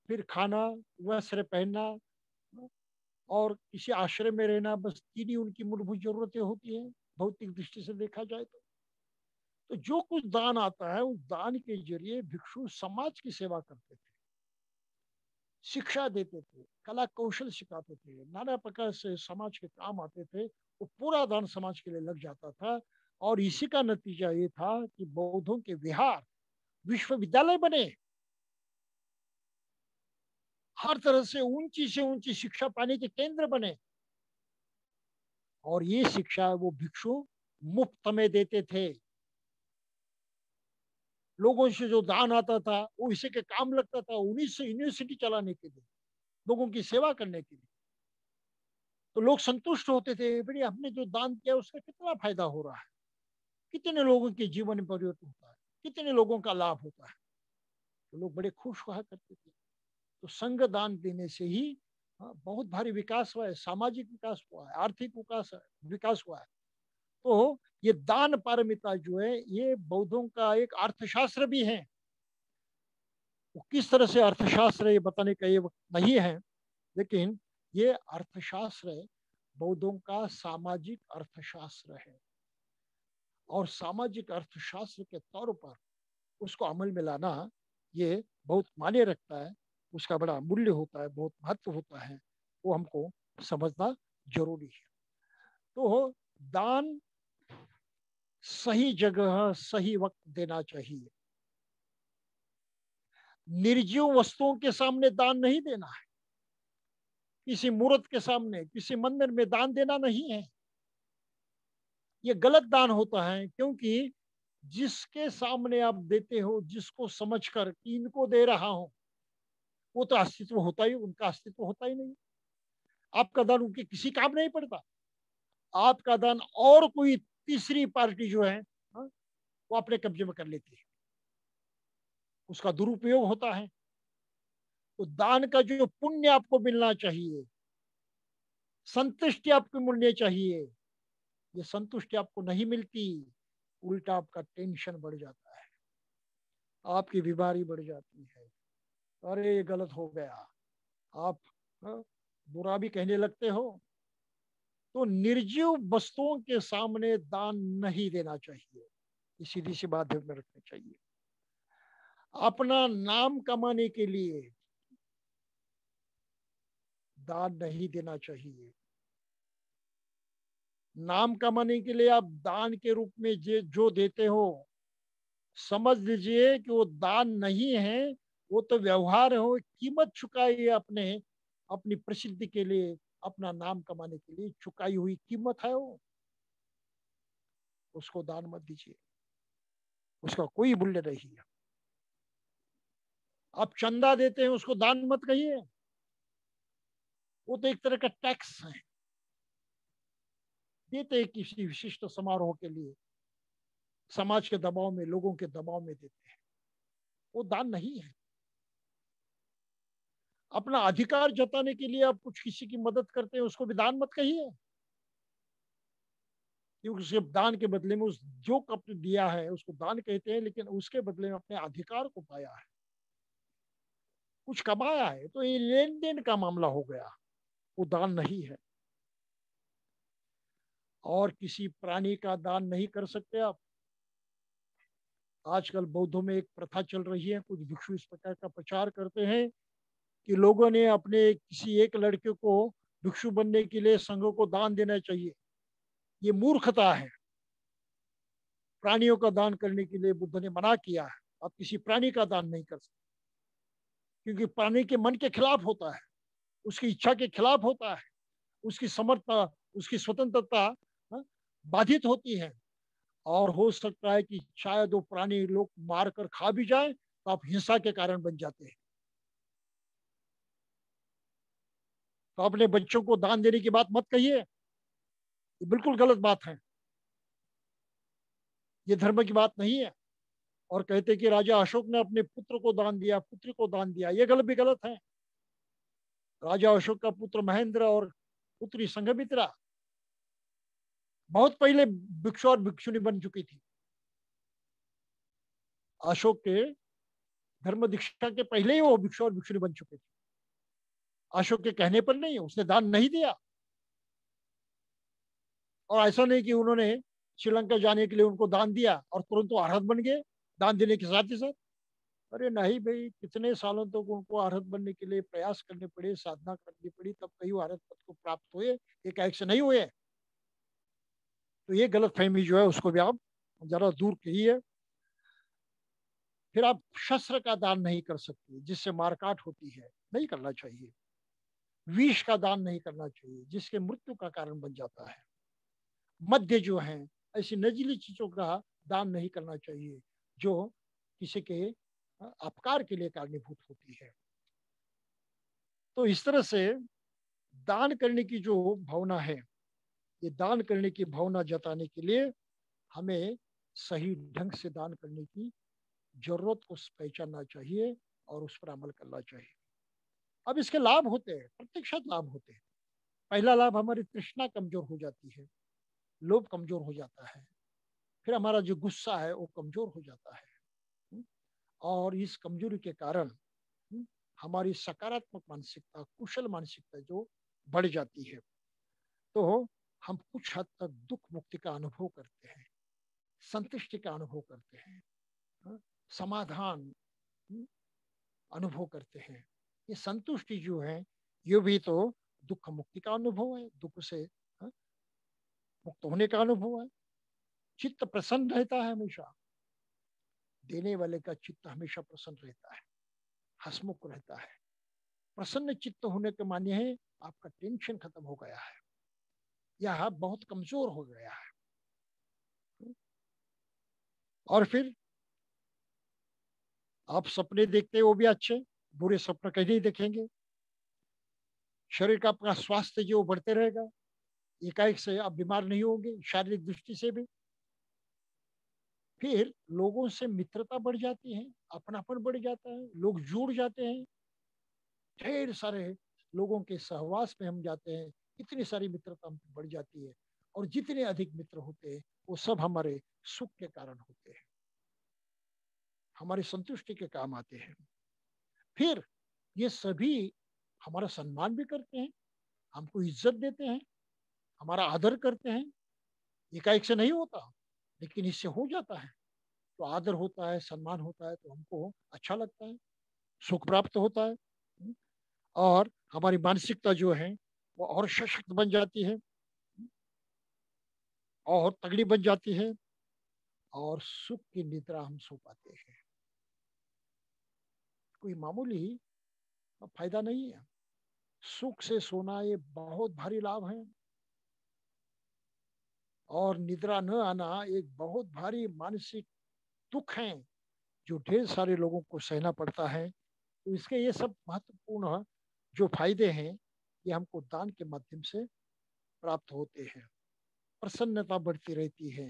फिर खाना, वस्त्र पहनना और किसी आश्रय में रहना, बस तीन ही उनकी मूलभूत जरूरतें होती हैं। भौतिक दृष्टि से देखा जाए तो जो कुछ दान आता है उस दान के जरिए भिक्षु समाज की सेवा करते थे, शिक्षा देते थे, कला कौशल सिखाते थे, नाना प्रकार से समाज के काम आते थे। वो पूरा दान समाज के लिए लग जाता था। और इसी का नतीजा ये था कि बौद्धों के विहार विश्वविद्यालय बने, हर तरह से ऊंची शिक्षा पाने के केंद्र बने। और ये शिक्षा वो भिक्षु मुफ्त में देते थे। लोगों से जो दान आता था वो इसी के काम लगता था, उन्हीं से यूनिवर्सिटी चलाने के लिए, लोगों की सेवा करने के लिए। तो लोग संतुष्ट होते थे, बड़ी हमने जो दान किया उसका कितना फायदा हो रहा है, कितने लोगों के जीवन में परिवर्तन होता है, कितने लोगों का लाभ होता है। तो लोग बड़े खुश हुआ करते थे। तो संघ दान देने से ही बहुत भारी विकास हुआ है, सामाजिक विकास हुआ है, आर्थिक विकास हुआ है। तो ये दान पारमिता जो है ये बौद्धों का एक अर्थशास्त्र भी है। वो किस तरह से अर्थशास्त्र ये बताने का ये वक्त नहीं है, लेकिन ये अर्थशास्त्र बौद्धों का सामाजिक अर्थशास्त्र है। और सामाजिक अर्थशास्त्र के तौर पर उसको अमल में लाना ये बहुत मायने रखता है, उसका बड़ा मूल्य होता है, बहुत महत्व होता है, वो हमको समझना जरूरी है। तो दान सही जगह सही वक्त देना चाहिए। निर्जीव वस्तुओं के सामने दान नहीं देना है, किसी मूर्त के सामने किसी मंदिर में दान देना नहीं है। ये गलत दान होता है, क्योंकि जिसके सामने आप देते हो, जिसको समझकर कि इनको दे रहा हूं, वो तो अस्तित्व होता ही, उनका अस्तित्व होता ही नहीं। आपका दान उनके किसी काम नहीं पड़ता। आपका दान और कोई तीसरी पार्टी जो है वो अपने कब्जे में कर लेती है, उसका दुरुपयोग होता है। तो दान का जो पुण्य आपको मिलना चाहिए, संतुष्टि आपको मिलनी चाहिए, ये संतुष्टि आपको नहीं मिलती, उल्टा आपका टेंशन बढ़ जाता है, आपकी बीमारी बढ़ जाती है। अरे ये गलत हो गया, आप बुरा भी कहने लगते हो। तो निर्जीव वस्तुओं के सामने दान नहीं देना चाहिए, ये सीधी सी बात ध्यान में रखनी चाहिए। अपना नाम कमाने के लिए दान नहीं देना चाहिए। नाम कमाने के लिए आप दान के रूप में जो देते हो, समझ लीजिए कि वो दान नहीं है, वो तो व्यवहार हो, कीमत चुकाई अपने अपनी प्रसिद्धि के लिए, अपना नाम कमाने के लिए चुकाई हुई कीमत है वो। उसको दान मत दीजिए, उसका कोई मूल्य नहीं है। आप चंदा देते हैं उसको दान मत कहिए, वो तो एक तरह का टैक्स है। देते हैं किसी विशिष्ट समारोह के लिए, समाज के दबाव में, लोगों के दबाव में देते हैं, वो दान नहीं है। अपना अधिकार जताने के लिए आप कुछ किसी की मदद करते हैं, उसको भी दान मत कहिए, क्योंकि उसके दान के बदले में उस जो कप दिया है उसको दान कहते हैं, लेकिन उसके बदले में अपने अधिकार को पाया है, कुछ कमाया है। तो ये लेन देन का मामला हो गया, वो दान नहीं है। और किसी प्राणी का दान नहीं कर सकते आप। आजकल बौद्धों में एक प्रथा चल रही है, कुछ भिक्षु इस प्रकार का प्रचार करते हैं कि लोगों ने अपने किसी एक लड़के को भिक्षु बनने के लिए संघ को दान देना चाहिए। ये मूर्खता है। प्राणियों का दान करने के लिए बुद्ध ने मना किया है। आप किसी प्राणी का दान नहीं कर सकते, क्योंकि प्राणी के मन के खिलाफ होता है, उसकी इच्छा के खिलाफ होता है, उसकी समर्थता, उसकी स्वतंत्रता बाधित होती है। और हो सकता है कि शायद वो प्राणी लोग मार कर खा भी जाए तो आप हिंसा के कारण बन जाते हैं। तो अपने बच्चों को दान देने की बात मत कहिए, ये बिल्कुल गलत बात है, ये धर्म की बात नहीं है। और कहते कि राजा अशोक ने अपने पुत्र को दान दिया, पुत्री को दान दिया, ये गलत भी गलत है। राजा अशोक का पुत्र महेंद्र और पुत्री संघमित्रा बहुत पहले भिक्षु और भिक्षुणी बन चुकी थी। अशोक के धर्म दीक्षा के पहले ही वो भिक्षु और भिक्षुणी बन चुके थे। अशोक के कहने पर नहीं, उसने दान नहीं दिया। और ऐसा नहीं कि उन्होंने श्रीलंका जाने के लिए उनको दान दिया और तुरंत वो अरहत बन गए दान देने के साथ ही साथ। अरे नहीं भाई, कितने सालों तक उनको अरहत बनने के लिए प्रयास करने पड़े, साधना करनी पड़ी, तब कहीं वो अरहत पद को प्राप्त हुए, एक से नहीं हुए। तो ये गलत फहमी जो है उसको भी आप जरा दूर करिए। फिर आप शस्त्र का दान नहीं कर सकते जिससे मारकाट होती है, नहीं करना चाहिए। विष का दान नहीं करना चाहिए जिसके मृत्यु का कारण बन जाता है। मद्य जो है, ऐसी नजीली चीजों का दान नहीं करना चाहिए जो किसी के अपकार के लिए कारणीभूत होती है। तो इस तरह से दान करने की जो भावना है, ये दान करने की भावना जताने के लिए हमें सही ढंग से दान करने की जरूरत को पहचानना चाहिए और उस पर अमल करना चाहिए। अब इसके लाभ होते हैं, प्रत्यक्षात लाभ होते हैं। पहला लाभ, हमारी तृष्णा कमजोर हो जाती है, लोभ कमजोर हो जाता है। फिर हमारा जो गुस्सा है वो कमजोर हो जाता है। और इस कमजोरी के कारण हमारी सकारात्मक मानसिकता, कुशल मानसिकता जो बढ़ जाती है, तो हम कुछ हद तक दुख मुक्ति का अनुभव करते हैं, संतुष्टि का अनुभव करते हैं, समाधान अनुभव करते हैं। ये संतुष्टि जो है, ये भी तो दुख मुक्ति का अनुभव है, दुख से मुक्त होने का अनुभव है। चित्त प्रसन्न रहता है हमेशा, देने वाले का चित्त हमेशा प्रसन्न रहता है, हसमुख रहता है। प्रसन्न चित्त होने के माने है आपका टेंशन खत्म हो गया है या बहुत कमजोर हो गया है। और फिर आप सपने देखते हैं वो भी अच्छे, बुरे सपने कहीं नहीं देखेंगे। शरीर का अपना स्वास्थ्य जो बढ़ते रहेगा, एकाएक से आप बीमार नहीं होंगे शारीरिक दृष्टि से भी। फिर लोगों से मित्रता बढ़ जाती है, अपनापन बढ़ जाता है, लोग जुड़ जाते हैं, ढेर सारे लोगों के सहवास में हम जाते हैं, इतनी सारी मित्रता बढ़ जाती है। और जितने अधिक मित्र होते हैं वो सब हमारे सुख के कारण होते हैं, हमारी संतुष्टि के काम आते हैं। फिर ये सभी हमारा सम्मान भी करते हैं, हमको इज्जत देते हैं, हमारा आदर करते हैं। एकाएक से नहीं होता, लेकिन इससे हो जाता है। तो आदर होता है, सम्मान होता है, तो हमको अच्छा लगता है, सुख प्राप्त होता है। और हमारी मानसिकता जो है वो और सशक्त बन जाती है और तगड़ी बन जाती है, और सुख की निद्रा हम सो पाते हैं। कोई मामूली फायदा नहीं है, सुख से सोना ये बहुत भारी लाभ है। और निद्रा न आना एक बहुत भारी मानसिक दुख है जो ढेर सारे लोगों को सहना पड़ता है। तो इसके ये सब महत्वपूर्ण जो फायदे हैं, ये हमको दान के माध्यम से प्राप्त होते हैं। प्रसन्नता बढ़ती रहती है,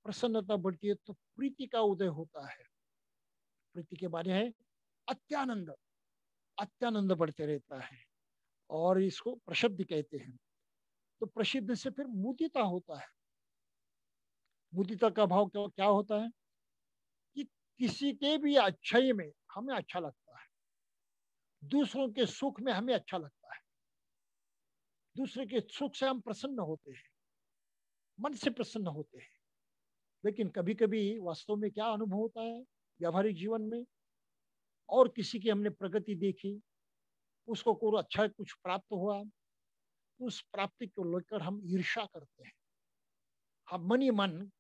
प्रसन्नता बढ़ती है तो प्रीति का उदय होता है। प्रीति के बारे है अत्यानंद, अत्यानंद बढ़ते रहता है, और इसको प्रसिद्धि कहते हैं। तो प्रसिद्ध से फिर मुदिता होता है। मुदिता का भाव क्या क्या होता है कि किसी के भी अच्छाई में हमें अच्छा लगता है, दूसरों के सुख में हमें अच्छा लगता है, दूसरे के सुख से हम प्रसन्न होते हैं, मन से प्रसन्न होते हैं। लेकिन कभी कभी वास्तव में क्या अनुभव होता है व्यावहारिक जीवन में, और किसी की हमने प्रगति देखी, उसको कोई अच्छा कुछ प्राप्त हुआ, तो उस प्राप्ति को लेकर हम ईर्ष्या करते हैं, हम मन ही मन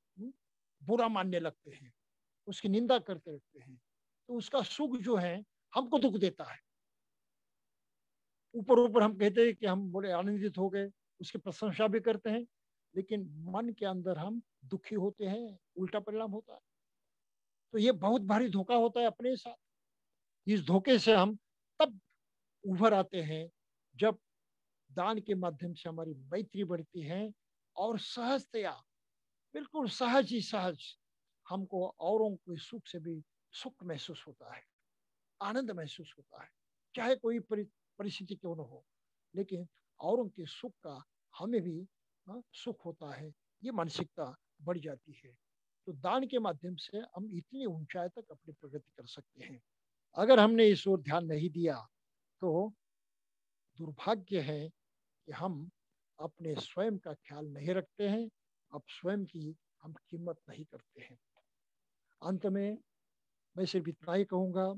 बुरा मानने लगते हैं, उसकी निंदा करते रहते हैं। तो उसका सुख जो है हमको दुख देता है। ऊपर ऊपर हम कहते हैं कि हम बड़े आनंदित हो गए, उसकी प्रशंसा भी करते हैं, लेकिन मन के अंदर हम दुखी होते हैं, उल्टा परिणाम होता है। तो ये बहुत भारी धोखा होता है अपने साथ। इस धोखे से हम तब उभर आते हैं जब दान के माध्यम से हमारी मैत्री बढ़ती है, और सहजतया, बिल्कुल सहज ही सहज हमको औरों के सुख से भी सुख महसूस होता है, आनंद महसूस होता है, चाहे कोई परिस्थिति क्यों न हो, लेकिन औरों के सुख का हमें भी सुख होता है। ये मानसिकता बढ़ जाती है। तो दान के माध्यम से हम इतनी ऊंचाई तक अपनी प्रगति कर सकते हैं। अगर हमने इस ओर ध्यान नहीं दिया तो दुर्भाग्य है कि हम अपने स्वयं का ख्याल नहीं रखते हैं, अब स्वयं की हम कीमत नहीं करते हैं। अंत में मैं सिर्फ इतना ही कहूँगा,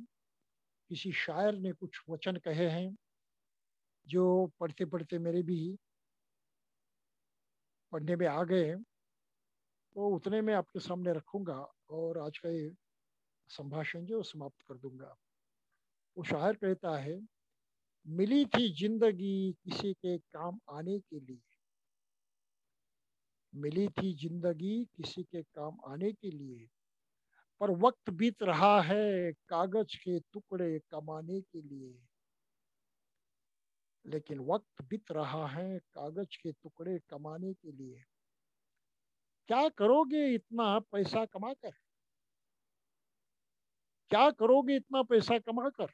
किसी शायर ने कुछ वचन कहे हैं जो पढ़ते पढ़ते मेरे भी पढ़ने में आ गए हैं, तो उतने में आपके सामने रखूंगा और आज का ये संभाषण जो समाप्त कर दूंगा। वो शायर कहता है, मिली थी जिंदगी किसी के काम आने के लिए, मिली थी जिंदगी किसी के काम आने के लिए, पर वक्त बीत रहा है कागज के टुकड़े कमाने के लिए, लेकिन वक्त बीत रहा है कागज के टुकड़े कमाने के लिए। क्या करोगे इतना पैसा कमाकर, क्या करोगे इतना पैसा कमाकर,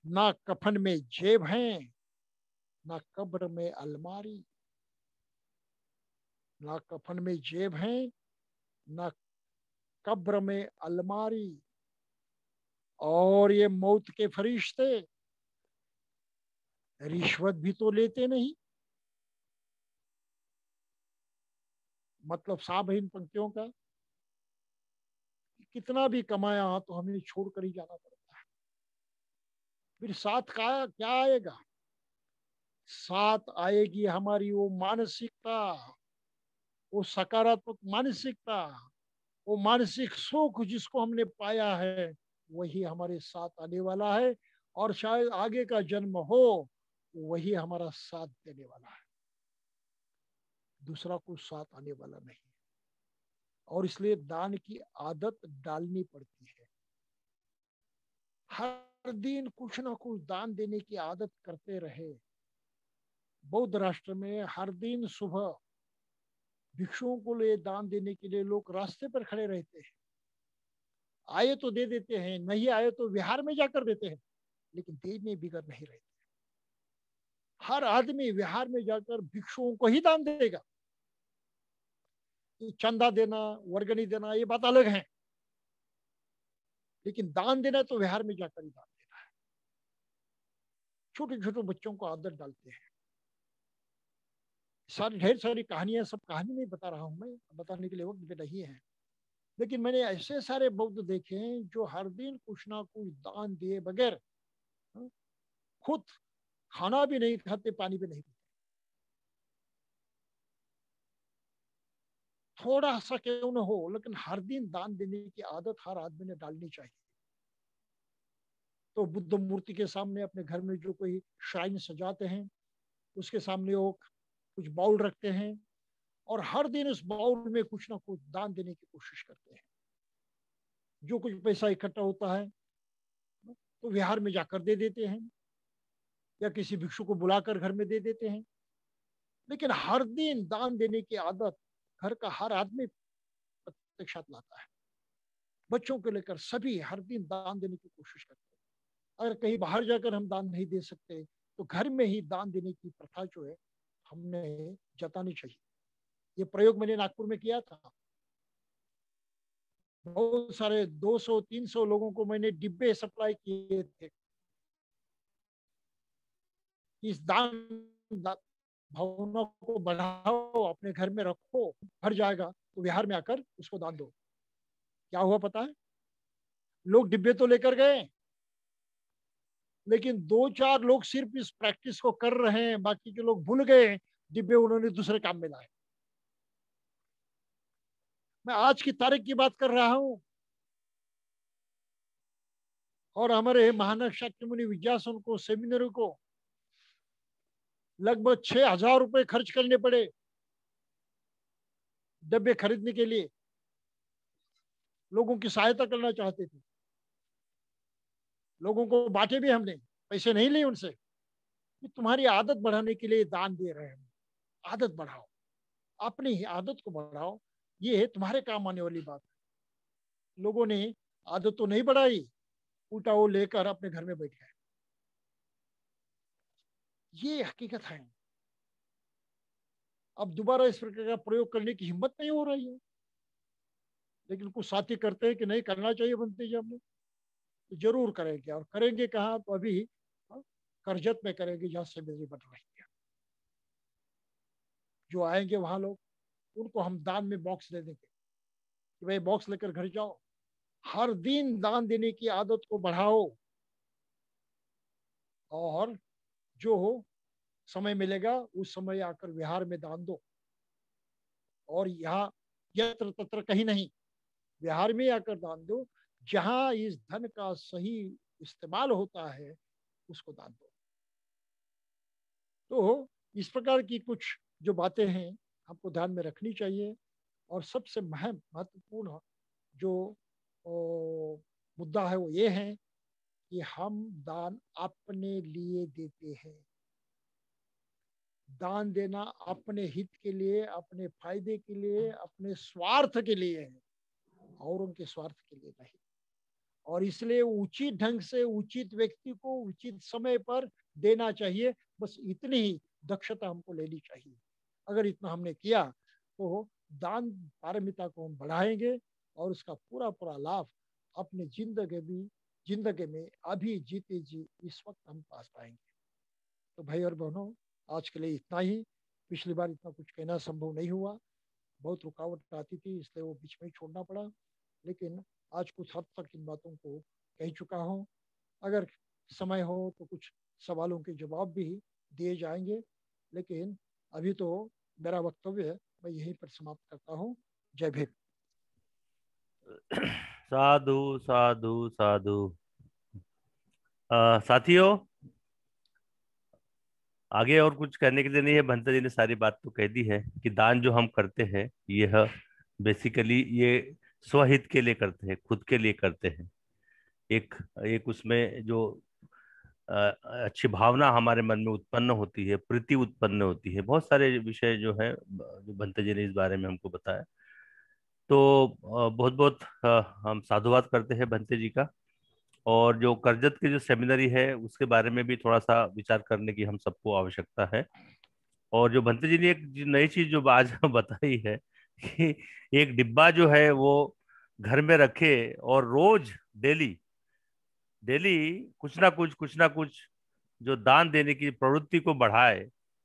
ना कफन में जेब है, ना कब्र में अलमारी, ना कफन में जेब है, ना कब्र में अलमारी, और ये मौत के फरिश्ते रिश्वत भी तो लेते नहीं। मतलब साहब है इन पंक्तियों का, कितना भी कमाया तो हमें छोड़कर ही जाना पड़ता है। फिर साथ का क्या आएगा, साथ आएगी हमारी वो मानसिकता, वो सकारात्मक मानसिकता, वो मानसिक सुख जिसको हमने पाया है, वही हमारे साथ आने वाला है। और शायद आगे का जन्म हो, वही हमारा साथ देने वाला है, दूसरा कोई साथ आने वाला नहीं। और इसलिए दान की आदत डालनी पड़ती है। हर दिन कुछ ना कुछ दान देने की आदत करते रहे। बौद्ध राष्ट्र में हर दिन सुबह भिक्षुओं को लिए दान देने के लिए लोग रास्ते पर खड़े रहते हैं। आए तो दे देते हैं, नहीं आए तो विहार में जाकर देते हैं, लेकिन देने बिगड़ नहीं रहते। हर आदमी विहार में जाकर भिक्षुओं को ही दान देगा। चंदा देना, वर्गनी देना, ये बात अलग है, लेकिन दान देना तो विहार में जाकर ही दान देना है। छोटे छोटे बच्चों को आदत डालते हैं। सारी ढेर सारी कहानियां, सब कहानी नहीं बता रहा हूं मैं, बताने के लिए वक्त भी नहीं है, लेकिन मैंने ऐसे सारे बौद्ध देखे हैं जो हर दिन कुछ ना कुछ दान दिए बगैर खुद खाना भी नहीं खाते, पानी भी नहीं पीते। थोड़ा सा क्यों न हो, लेकिन हर दिन दान देने की आदत हर आदमी ने डालनी चाहिए। तो बुद्ध मूर्ति के सामने अपने घर में जो कोई श्राइन सजाते हैं, उसके सामने वो कुछ बाउल रखते हैं, और हर दिन उस बाउल में कुछ ना कुछ दान देने की कोशिश करते हैं। जो कुछ पैसा इकट्ठा होता है तो विहार में जाकर दे देते हैं, या किसी भिक्षु को बुलाकर घर में दे देते हैं। लेकिन हर दिन दान देने की आदत घर का हर आदमी प्रत्यक्षात लाता है। बच्चों को लेकर सभी हर दिन दान देने की कोशिश करते हैं। अगर कहीं बाहर जाकर हम दान नहीं दे सकते, तो घर में ही दान देने की प्रथा जो है हमने जतानी चाहिए। ये प्रयोग मैंने नागपुर में किया था। बहुत सारे 200-300 लोगों को मैंने डिब्बे सप्लाई किए थे। इस भावना को बढ़ाओ, अपने घर में रखो, भर जाएगा तो बिहार में आकर उसको दान दो। क्या हुआ पता है, लोग डिब्बे तो लेकर गए, लेकिन 2-4 लोग सिर्फ इस प्रैक्टिस को कर रहे हैं, बाकी के लोग भूल गए, डिब्बे उन्होंने दूसरे काम में लाए। मैं आज की तारीख की बात कर रहा हूं, और हमारे महानक शाक्यमुनि विद्यासन को, सेमिनरी को लगभग 6,000 रुपए खर्च करने पड़े डब्बे खरीदने के लिए। लोगों की सहायता करना चाहते थे, लोगों को बांटे भी हमने, पैसे नहीं लिए उनसे। कि तुम्हारी आदत बढ़ाने के लिए दान दे रहे हैं, आदत बढ़ाओ, अपनी ही आदत को बढ़ाओ, ये है तुम्हारे काम आने वाली बात। लोगों ने आदत तो नहीं बढ़ाई, उल्टा वो लेकर अपने घर में बैठ गए। ये हकीकत है। अब दोबारा इस प्रकार का प्रयोग करने की हिम्मत नहीं हो रही है, लेकिन कुछ साथी करते हैं कि नहीं करना चाहिए बनते जी हमने, तो जरूर करेंगे। और करेंगे कहाँ, तो अभी करजत में करेंगे जहाँ से मेरी बन रही है। जो आएंगे वहां लोग, उनको हम दान में बॉक्स दे देंगे कि भाई बॉक्स लेकर घर जाओ, हर दिन दान देने की आदत को बढ़ाओ, और जो हो समय मिलेगा उस समय आकर विहार में दान दो। और यहाँ यत्र तत्र कहीं नहीं, बिहार में आकर दान दो, जहां इस धन का सही इस्तेमाल होता है उसको दान दो। तो इस प्रकार की कुछ जो बातें हैं हमको ध्यान में रखनी चाहिए। और सबसे महत्वपूर्ण जो मुद्दा है वो ये है कि हम दान अपने लिए देते हैं। दान देना अपने हित के लिए, अपने फायदे के लिए, अपने स्वार्थ के लिए है, और उनके स्वार्थ के लिए नहीं। और इसलिए उचित ढंग से उचित व्यक्ति को उचित समय पर देना चाहिए। बस इतनी ही दक्षता हमको लेनी चाहिए। अगर इतना हमने किया तो दान पारमिता को हम बढ़ाएंगे, और उसका पूरा पूरा लाभ अपने जिंदगी में अभी जीते जी इस वक्त हम पास पाएंगे। तो भाई और बहनों, आज के लिए इतना ही। पिछली बार इतना कुछ कहना संभव नहीं हुआ, बहुत रुकावट आती थी, इसलिए वो बीच में ही छोड़ना पड़ा। लेकिन आज कुछ हद तक इन बातों को कह चुका हूँ। अगर समय हो तो कुछ सवालों के जवाब भी दिए जाएंगे, लेकिन अभी तो मेरा वक्तव्य मैं यहीं पर समाप्त करता हूँ। जय भीम। साधु साधु साधु। साथियों, आगे और कुछ कहने के लिए नहीं है। भंता जी ने सारी बात तो कह दी है कि दान जो हम करते हैं यह बेसिकली ये स्वहित के लिए करते हैं, खुद के लिए करते हैं। एक एक उसमें जो अच्छी भावना हमारे मन में उत्पन्न होती है, प्रीति उत्पन्न होती है, बहुत सारे विषय जो है जो भंता जी ने इस बारे में हमको बताया। तो बहुत बहुत हम साधुवाद करते हैं भंते जी का। और जो करजत की जो सेमिनरी है उसके बारे में भी थोड़ा सा विचार करने की हम सबको आवश्यकता है। और जो भंते जी ने एक नई चीज जो आज बताई है कि एक डिब्बा जो है वो घर में रखे और रोज डेली डेली कुछ ना कुछ जो दान देने की प्रवृत्ति को बढ़ाए,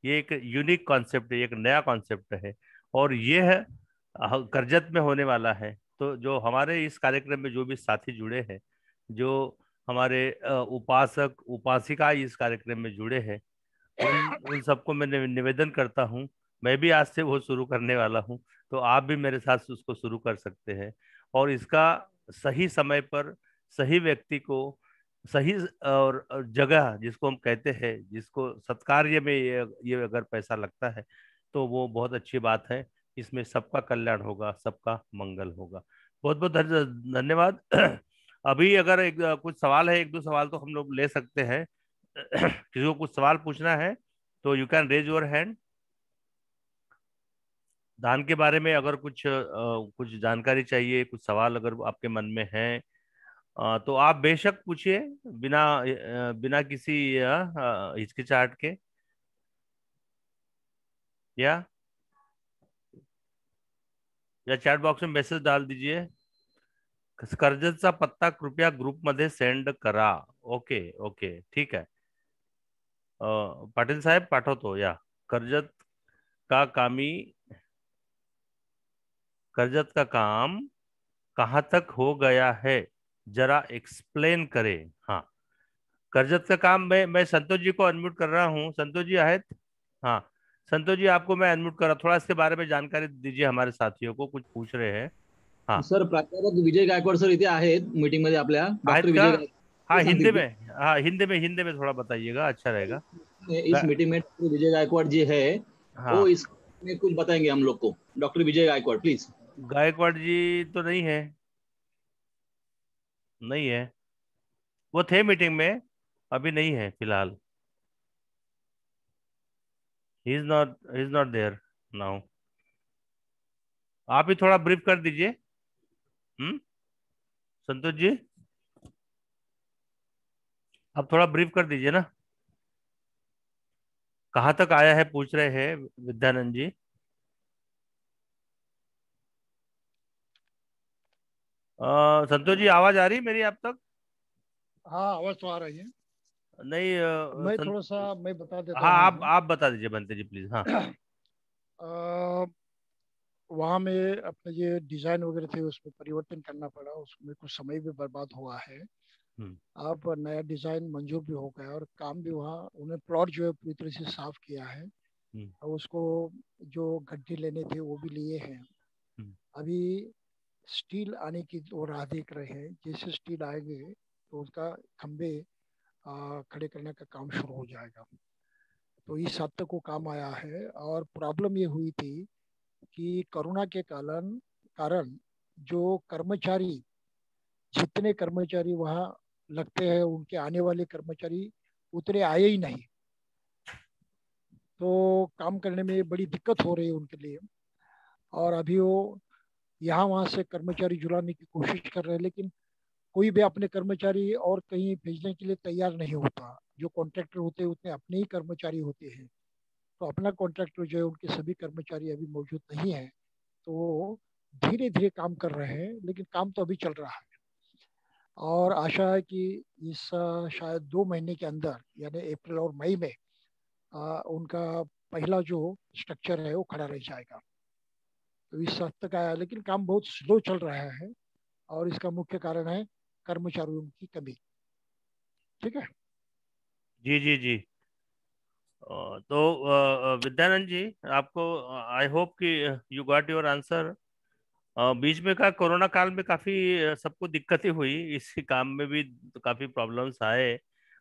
ये एक यूनिक कॉन्सेप्ट है, एक नया कॉन्सेप्ट है। और ये है करजत में होने वाला है। तो जो हमारे इस कार्यक्रम में जो भी साथी जुड़े हैं, जो हमारे उपासक उपासिका इस कार्यक्रम में जुड़े हैं, उन उन सबको मैं निवेदन करता हूँ। मैं भी आज से वो शुरू करने वाला हूँ, तो आप भी मेरे साथ उसको शुरू कर सकते हैं। और इसका सही समय पर सही व्यक्ति को सही और जगह जिसको हम कहते हैं, जिसको सत्कार्य में ये अगर पैसा लगता है तो वो बहुत अच्छी बात है। इसमें सबका कल्याण होगा, सबका मंगल होगा। बहुत बहुत धन्यवाद। अभी अगर कुछ सवाल है, एक दो सवाल तो हम लोग ले सकते हैं। किसी को कुछ सवाल पूछना है तो you can raise your hand. दान के बारे में अगर कुछ जानकारी चाहिए, कुछ सवाल अगर आपके मन में है, तो आप बेशक पूछिए, बिना किसी हिचकिचाहट के। या या चॅट बॉक्स में मेसेज डाल दीजिए, कर्जतचा पत्ता कृपया ग्रुप मध्ये सेंड करा। ओके ओके, ठीक आहे। पाटील साहेब पाठवतो या। कर्जत का कामी कर्जत का काम कहाँ तक हो गया है, जरा एक्सप्लेन करें। हाँ, कर्जत का काम मैं संतोष जी को अनम्यूट कर रहा हूँ। संतोष जी आहेत? हाँ, संतोष जी आपको मैं अनम्यूट कर रहा हूँ। थोड़ा इसके बारे में जानकारी दीजिए, हमारे साथियों को कुछ पूछ रहे हैं। हाँ, सर, प्राध्यापक विजय गायकवाड सर इथे आहेत मीटिंग मध्ये आपल्या। आहेत डॉक्टर का? विजय गायकवाड हाँ, ते हिंदी सांगतील में। हाँ, हिंदी में थोड़ा बताइएगा, अच्छा रहेगा। इस मीटिंग में डॉक्टर विजय गायकवाड जी है, वो हाँ, इसमें कुछ बताएंगे हम लोग को। Doctor Vijay Gaikwad please. गायकवाड़ जी तो नहीं है, नहीं है। वो थे मीटिंग में, अभी नहीं है फिलहाल। He is not there now. आप ही थोड़ा ब्रीफ कर दीजिए। संतोष जी, आप थोड़ा ब्रीफ कर दीजिए ना। कहाँ तक आया है पूछ रहे हैं विद्यानंद जी। संतोष जी, आवाज आ रही है मेरी आप तक? हाँ, आवाज तो आ रही है। नहीं मैं थोड़ा सा मैं बता देता हाँ, हूँ आप यहाँ। आप बता दीजिए बनते जी प्लीज। हाँ, वहाँ में अपने ये डिज़ाइन वगैरह थे उसमें परिवर्तन करना पड़ा, उसमें कुछ समय भी बर्बाद हुआ है। हम्म। अब नया डिज़ाइन मंजूर भी हो गया और काम भी वहाँ उन्हें प्लॉट जो है पूरी तरह से साफ किया है हम्म। और उसको जो गड्ढे लेने थे वो भी लिए हैं। हम्म। अभी स्टील आने की वो राह देख रहे हैं, जैसे स्टील आएंगे तो उसका खंबे खड़े करने का काम शुरू हो जाएगा। तो इस हद तक वो काम आया है। और प्रॉब्लम ये हुई थी कि कोरोना के कारण कारण जो कर्मचारी, जितने कर्मचारी वहाँ लगते हैं उनके आने वाले कर्मचारी उतने आए ही नहीं, तो काम करने में बड़ी दिक्कत हो रही है उनके लिए। और अभी वो यहाँ वहाँ से कर्मचारी जुलाने की कोशिश कर रहे हैं, लेकिन कोई भी अपने कर्मचारी और कहीं भेजने के लिए तैयार नहीं होता। जो कॉन्ट्रैक्टर होते हैं उतने अपने ही कर्मचारी होते हैं, तो अपना कॉन्ट्रैक्टर जो है उनके सभी कर्मचारी अभी मौजूद नहीं है। तो वो धीरे धीरे काम कर रहे हैं, लेकिन काम तो अभी चल रहा है। और आशा है कि इस शायद 2 महीने के अंदर यानी अप्रैल और मई में उनका पहला जो स्ट्रक्चर है वो खड़ा रह जाएगा। तो इस हद तक आया, लेकिन काम बहुत स्लो चल रहा है और इसका मुख्य कारण है कर्मचारियों की कमी। ठीक है। जी जी जी। तो विद्यानंद जी, आपको आई होप कि यू गॉट योर आंसर। बीच में का कोरोना काल में काफी सबको दिक्कतें हुई, इसी काम में भी तो काफी प्रॉब्लम्स आए।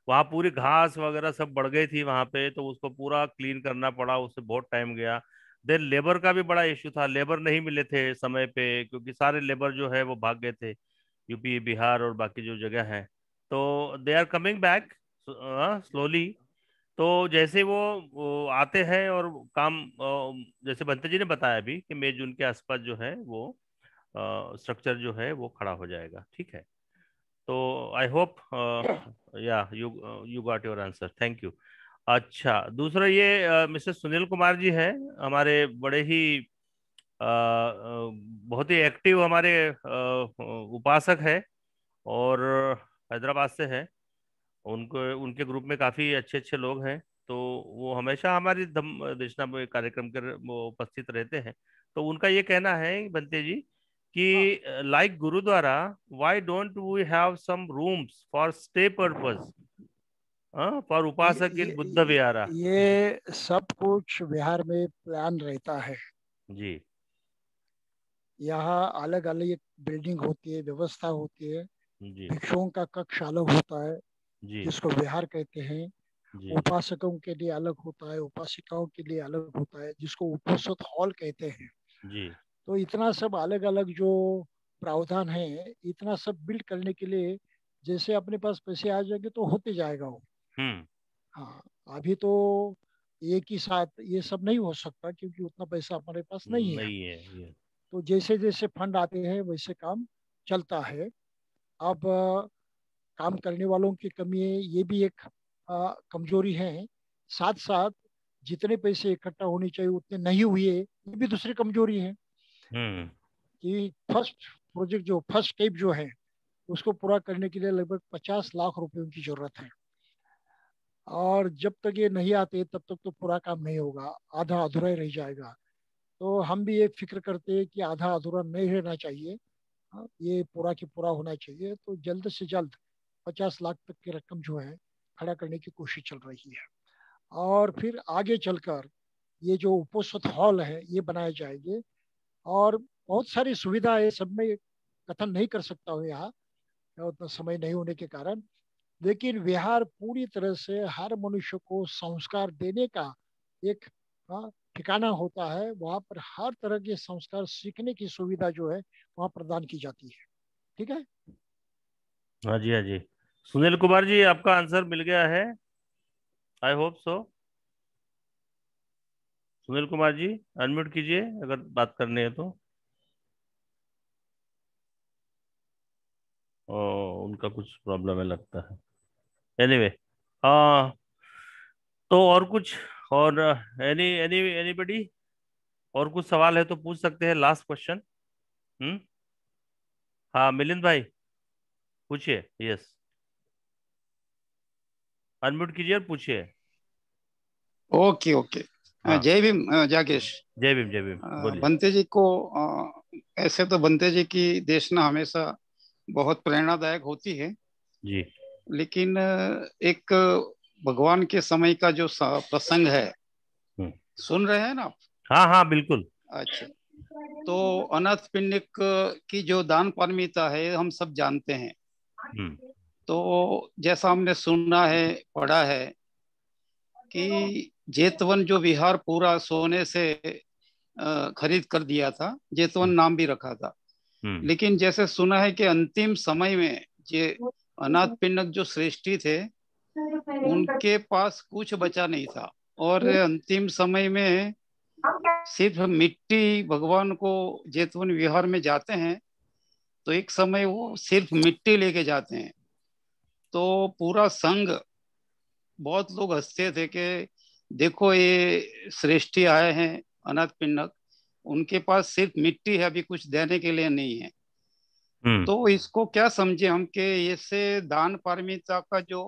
वहाँ पूरी घास वगैरह सब बढ़ गई थी वहाँ पे, तो उसको पूरा क्लीन करना पड़ा, उससे बहुत टाइम गया। देन लेबर का भी बड़ा इश्यू था, लेबर नहीं मिले थे समय पे, क्योंकि सारे लेबर जो है वो भाग गए थे यूपी बिहार और बाकी जो जगह है। तो they are coming back slowly. तो जैसे वो आते हैं और काम जैसे बंते जी ने बताया अभी कि मई जून के आसपास जो है वो स्ट्रक्चर जो है वो खड़ा हो जाएगा। ठीक है। तो आई होप या you got your answer, thank you. अच्छा, दूसरा ये मिस्टर सुनील कुमार जी है, हमारे बड़े ही बहुत ही एक्टिव हमारे उपासक है, और हैदराबाद से है। उनको उनके ग्रुप में काफी अच्छे अच्छे लोग हैं, तो वो हमेशा हमारी धम्म देशना में कार्यक्रम के वो उपस्थित रहते हैं। तो उनका ये कहना है बंते जी हाँ, कि like gurdwara, why don't we have some rooms for stay purpose for ये उपासक इन बुद्ध ये विहारा। ये सब कुछ बिहार में प्लान रहता है। जी यहाँ अलग अलग बिल्डिंग होती है, व्यवस्था होती है। जी भिक्षुओं का कक्ष अलग होता है जी जिसको विहार कहते हैं। जी उपासकों के लिए अलग होता है, उपासिकाओं के लिए अलग होता है जिसको उपोषित हॉल कहते हैं। जी। तो इतना सब अलग अलग जो प्रावधान है, इतना सब बिल्ड करने के लिए जैसे अपने पास पैसे आ जाएंगे तो होते जाएगा वो। हम्म। हाँ, अभी तो एक ही साथ ये सब नहीं हो सकता क्योंकि उतना पैसा हमारे पास नहीं है। नहीं है ये। तो जैसे जैसे फंड आते हैं वैसे काम चलता है। अब काम करने वालों की कमी है, ये भी एक कमजोरी है। साथ साथ जितने पैसे इकट्ठा होने चाहिए उतने नहीं हुए, ये भी दूसरी कमजोरी है। हम्म। कि फर्स्ट स्टेप जो है उसको पूरा करने के लिए लगभग 50 लाख रुपयों की जरूरत है। और जब तक ये नहीं आते तब तक तो पूरा काम नहीं होगा, आधा अधूरा ही रह जाएगा। तो हम भी ये फिक्र करते हैं कि आधा अधूरा नहीं रहना चाहिए। हाँ, ये पूरा की पूरा होना चाहिए। तो जल्द से जल्द 50 लाख तक की रकम जो है खड़ा करने की कोशिश चल रही है। और फिर आगे चलकर ये जो उपोषित हॉल है ये बनाए जाएंगे। और बहुत सारी सुविधा है, सब में कथन नहीं कर सकता हूँ यहाँ, उतना समय नहीं होने के कारण। लेकिन विहार पूरी तरह से हर मनुष्य को संस्कार देने का एक ठिकाना होता है। वहाँ पर हर तरह के संस्कार सीखने की सुविधा जो है वहाँ प्रदान की जाती है। ठीक है। हाँ जी हाँ जी। सुनील कुमार जी, आपका आंसर मिल गया है, I hope so. Sunil Kumar ji, unmute कीजिए अगर बात करनी है तो। ओ, उनका कुछ प्रॉब्लम है लगता है। एनीवे, हाँ। तो और कुछ, और एनी एनी एनीबडी, और कुछ सवाल है तो पूछ सकते हैं, लास्ट क्वेश्चन। हम्म। हाँ मिलिंद भाई, पूछिए, यस, अनम्यूट कीजिए और पूछिए। Okay okay. हाँ। जय भीम जाकेश। जय भीम, जय भीम, बोलिए। बंते जी को ऐसे तो बंते जी की देशना हमेशा बहुत प्रेरणादायक होती है, जी। लेकिन एक भगवान के समय का जो प्रसंग है, हम्म। सुन रहे हैं ना आप? हाँ हाँ, बिल्कुल। अच्छा, तो अनाथ पिंडिक की जो दान पारमिता है हम सब जानते हैं। हम्म। तो जैसा हमने सुना है, पढ़ा है कि जेतवन जो विहार पूरा सोने से खरीद कर दिया था, जेतवन नाम भी रखा था। हम्म। लेकिन जैसे सुना है कि अंतिम समय में ये अनाथ पिंडक जो श्रेष्ठी थे, उनके पास कुछ बचा नहीं था, और अंतिम समय में सिर्फ मिट्टी, भगवान को जेतवन विहार में जाते हैं तो एक समय वो सिर्फ मिट्टी लेके जाते हैं। तो पूरा संघ, बहुत लोग हंसते थे कि देखो ये श्रेष्ठी आए हैं अनाथ पिंडक, उनके पास सिर्फ मिट्टी है, अभी कुछ देने के लिए नहीं है। हम्म। तो इसको क्या समझे हम कि इससे दान पारमिता का जो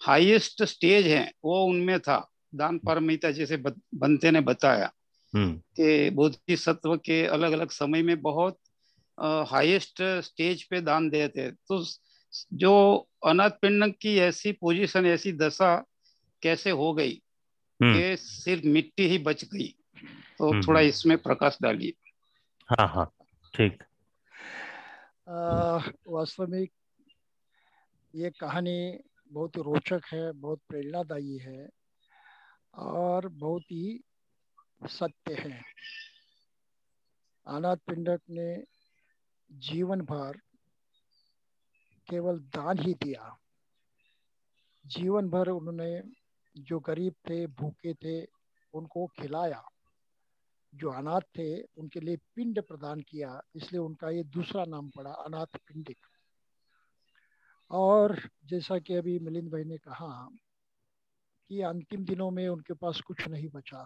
हाईएस्ट स्टेज है वो उनमें था। दान पारमिता जैसे बनते ने बताया हम्म। कि बोधिसत्व के अलग अलग समय में बहुत हाईएस्ट स्टेज पे दान देते, तो जो अनाथ पिंडक की ऐसी पोजीशन, ऐसी दशा कैसे हो गई हम्म। कि सिर्फ मिट्टी ही बच गई? तो थोड़ा हम्म। इसमें प्रकाश डालिए। हाँ हाँ, ठीक। वास्तव में ये कहानी बहुत ही रोचक है, बहुत प्रेरणादायी है और बहुत ही सत्य है। अनाथ पिंडक ने जीवन भर केवल दान ही दिया। जीवन भर उन्होंने जो गरीब थे, भूखे थे, उनको खिलाया। जो अनाथ थे उनके लिए पिंड प्रदान किया, इसलिए उनका ये दूसरा नाम पड़ा, अनाथ पिंडिक। और जैसा कि अभी मिलिंद भाई ने कहा कि अंतिम दिनों में उनके पास कुछ नहीं बचा।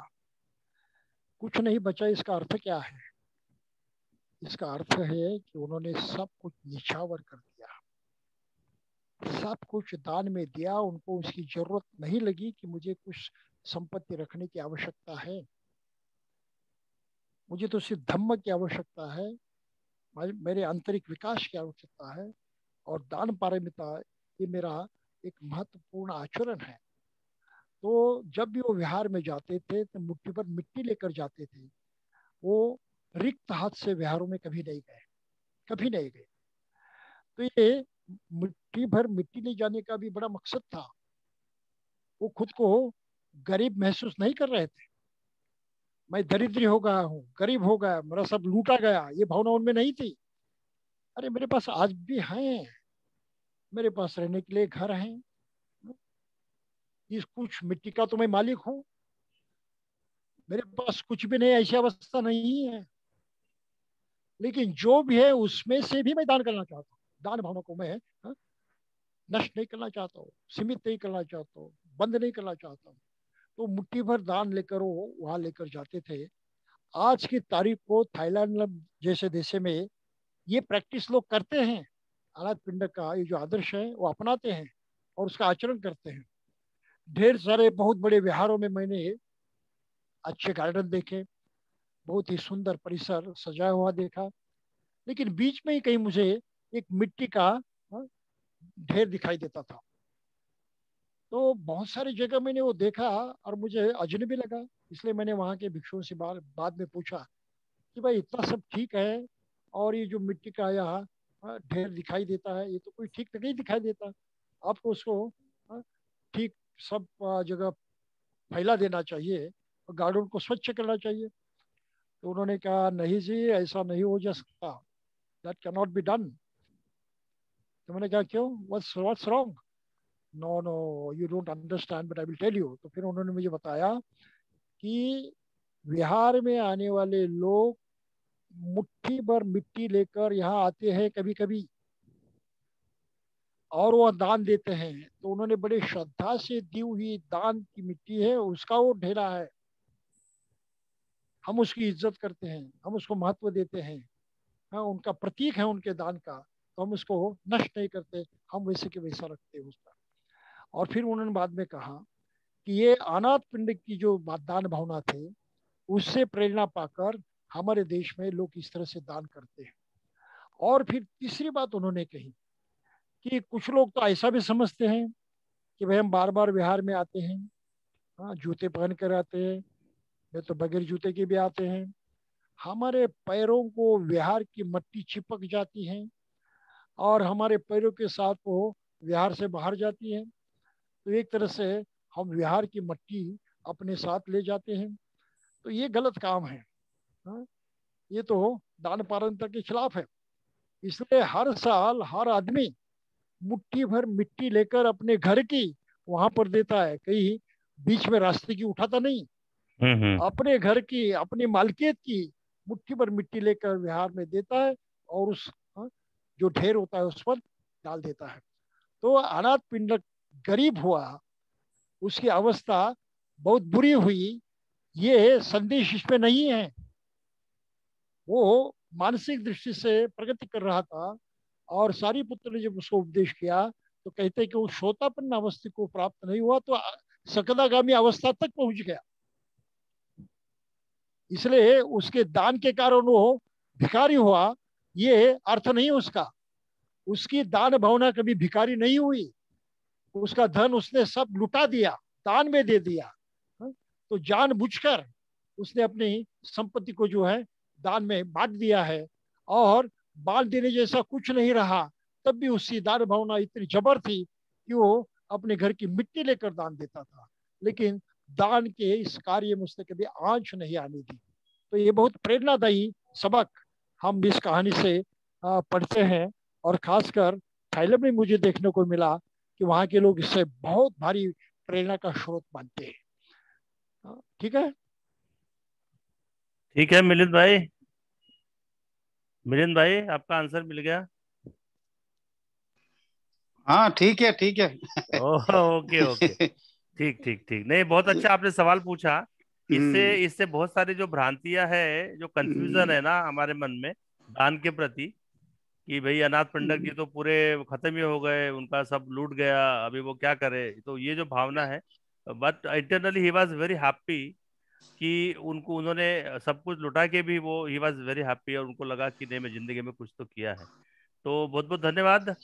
कुछ नहीं बचा, इसका अर्थ क्या है? इसका अर्थ है कि उन्होंने सब कुछ निछावर कर दिया, सब कुछ दान में दिया। उनको उसकी जरूरत नहीं लगी कि मुझे कुछ संपत्ति रखने की आवश्यकता है, मुझे तो सिर्फ धम्म की आवश्यकता है, मेरे आंतरिक विकास की आवश्यकता है। और दान पारमिता ये मेरा एक महत्वपूर्ण आचरण है। तो जब भी वो विहार में जाते थे तो मुट्ठी पर मिट्टी लेकर जाते थे। वो रिक्त हाथ से विहारों में कभी नहीं गए, कभी नहीं गए। तो ये मुट्ठी भर मिट्टी ले जाने का भी बड़ा मकसद था। वो खुद को गरीब महसूस नहीं कर रहे थे। मैं दरिद्र हो गया हूँ, गरीब हो गया, मेरा सब लूटा गया, ये भावना उनमें नहीं थी। अरे मेरे पास आज भी है, मेरे पास रहने के लिए घर है, इस कुछ मिट्टी का तो मैं मालिक हूँ, मेरे पास कुछ भी नहीं, ऐसी अवस्था नहीं है। लेकिन जो भी है उसमें से भी मैं दान करना चाहता हूँ। दान भावना को मैं नष्ट नहीं करना चाहता हूँ, सीमित नहीं करना चाहता हूँ, बंद नहीं करना चाहता हूँ। तो मुट्ठी भर दान लेकर वो वहां लेकर जाते थे। आज की तारीख को थाईलैंड जैसे देश में ये प्रैक्टिस लोग करते हैं। अनाथ पिंड का ये जो आदर्श है वो अपनाते हैं और उसका आचरण करते हैं। ढेर सारे बहुत बड़े विहारों में मैंने अच्छे गार्डन देखे, बहुत ही सुंदर परिसर सजाया हुआ देखा। लेकिन बीच में ही कहीं मुझे एक मिट्टी का ढेर दिखाई देता था। तो बहुत सारी जगह मैंने वो देखा और मुझे अजनबी लगा। इसलिए मैंने वहाँ के भिक्षुओं से बाद में पूछा कि भाई इतना सब ठीक है और ये जो मिट्टी का यहाँ ढेर दिखाई देता है, ये तो कोई ठीक नहीं दिखाई देता। आपको उसको ठीक सब जगह फैला देना चाहिए और गार्डन को स्वच्छ करना चाहिए। तो उन्होंने कहा नहीं जी, ऐसा नहीं हो जा सकता, that can not be done. तो मैंने कहा क्यों, what's wrong? No no, you don't understand but I will tell you. तो फिर उन्होंने मुझे बताया कि बिहार में आने वाले लोग मुट्ठी भर मिट्टी लेकर यहाँ आते हैं कभी कभी, और वह दान देते हैं। तो उन्होंने बड़े श्रद्धा से दी हुई दान की मिट्टी है, उसका वो ढेरा है। हम उसकी इज्जत करते हैं, हम उसको महत्व देते हैं। हाँ, उनका प्रतीक है उनके दान का, तो हम उसको नष्ट नहीं करते, हम वैसे के वैसा रखते हैं उसका। और फिर उन्होंने बाद में कहा कि ये अनाथ पिंड की जो दान भावना थे उससे प्रेरणा पाकर हमारे देश में लोग इस तरह से दान करते हैं। और फिर तीसरी बात उन्होंने कही कि कुछ लोग तो ऐसा भी समझते हैं कि भाई हम बार बार बिहार में आते हैं, हाँ जूते पहन कर आते हैं, नहीं तो बगैर जूते के भी आते हैं, हमारे पैरों को बिहार की मट्टी चिपक जाती है और हमारे पैरों के साथ वो बिहार से बाहर जाती है। तो एक तरह से हम बिहार की मट्टी अपने साथ ले जाते हैं, तो ये गलत काम है। हाँ? ये तो दान पारंता के खिलाफ है। इसलिए हर साल हर आदमी मुट्ठी भर मिट्टी लेकर अपने घर की वहां पर देता है, कहीं बीच में रास्ते की उठाता नहीं। हम्म। अपने घर की अपनी मालकियत की मुट्ठी भर मिट्टी लेकर बिहार में देता है और उस हाँ, जो ढेर होता है उस पर डाल देता है। तो अनाथ पिंड गरीब हुआ, उसकी अवस्था बहुत बुरी हुई, ये संदेश इसमें नहीं है। वो मानसिक दृष्टि से प्रगति कर रहा था और सारीपुत्र ने जब उसको उपदेश किया तो कहते हैं कि वो श्रोतापन्न अवस्था को प्राप्त नहीं हुआ तो सकदागामी अवस्था तक पहुंच गया। इसलिए उसके दान के कारण वो भिखारी हुआ, ये अर्थ नहीं उसका। उसकी दान भावना कभी भिखारी नहीं हुई, उसका धन उसने सब लुटा दिया, दान में दे दिया। तो जानबूझकर उसने अपनी संपत्ति को जो है दान में बांट दिया है और बांट देने जैसा कुछ नहीं रहा। तब भी उसकी दान भावना इतनी जबर थी कि वो अपने घर की मिट्टी लेकर दान देता था, लेकिन दान के इस कार्य में उसने कभी आंच नहीं आने दी। तो ये बहुत प्रेरणादायी सबक हम इस कहानी से पढ़ते हैं। और खासकर थाईलैंड में मुझे देखने को मिला कि वहाँ के लोग इससे बहुत भारी प्रेरणा का स्रोत मानते हैं। ठीक है। ठीक है मिलिंद भाई, मिलिंद भाई आपका आंसर मिल गया। हाँ ठीक है ठीक है। ओह ओके ओके, ठीक ठीक ठीक, नहीं बहुत अच्छा आपने सवाल पूछा। इससे हम्म, इससे बहुत सारी जो भ्रांतियां है, जो कंफ्यूजन हम्म, है ना हमारे मन में दान के प्रति, कि भाई अनाथ पंडित जी तो पूरे खत्म ही हो गए, उनका सब लूट गया, अभी वो क्या करे, तो ये जो भावना है। But internally he was very happy कि उनको उन्होंने सब कुछ लुटा के भी वो ही वॉज वेरी हैप्पी, और उनको लगा कि नहीं मैं जिंदगी में कुछ तो किया है। तो बहुत बहुत धन्यवाद।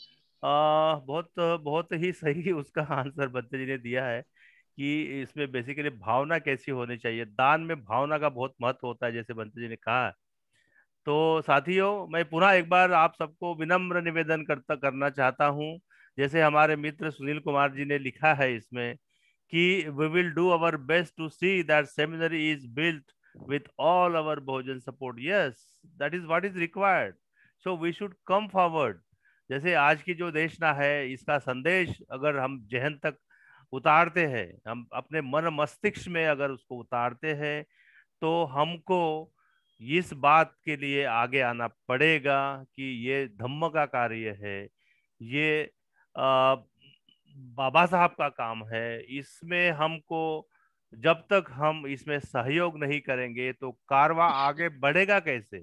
बहुत बहुत ही सही उसका आंसर बच्चे जी ने दिया है कि इसमें बेसिकली भावना कैसी होनी चाहिए, दान में भावना का बहुत महत्व होता है, जैसे बंते जी ने कहा। तो साथियों, मैं पुनः एक बार आप सबको विनम्र निवेदन करना चाहता हूं, जैसे हमारे मित्र सुनील कुमार जी ने लिखा है इसमें कि we will do our best to see that seminary is built with all our Bahujan support. Yes, that is what is required. So we should come forward. जैसे आज की जो देशना है, इसका संदेश अगर हम जहन तक उतारते हैं, हम अपने मन मस्तिष्क में अगर उसको उतारते हैं, तो हमको इस बात के लिए आगे आना पड़ेगा कि ये धम्म का कार्य है, ये बाबा साहब का काम है। इसमें हमको जब तक हम इसमें सहयोग नहीं करेंगे तो कारवां आगे बढ़ेगा कैसे।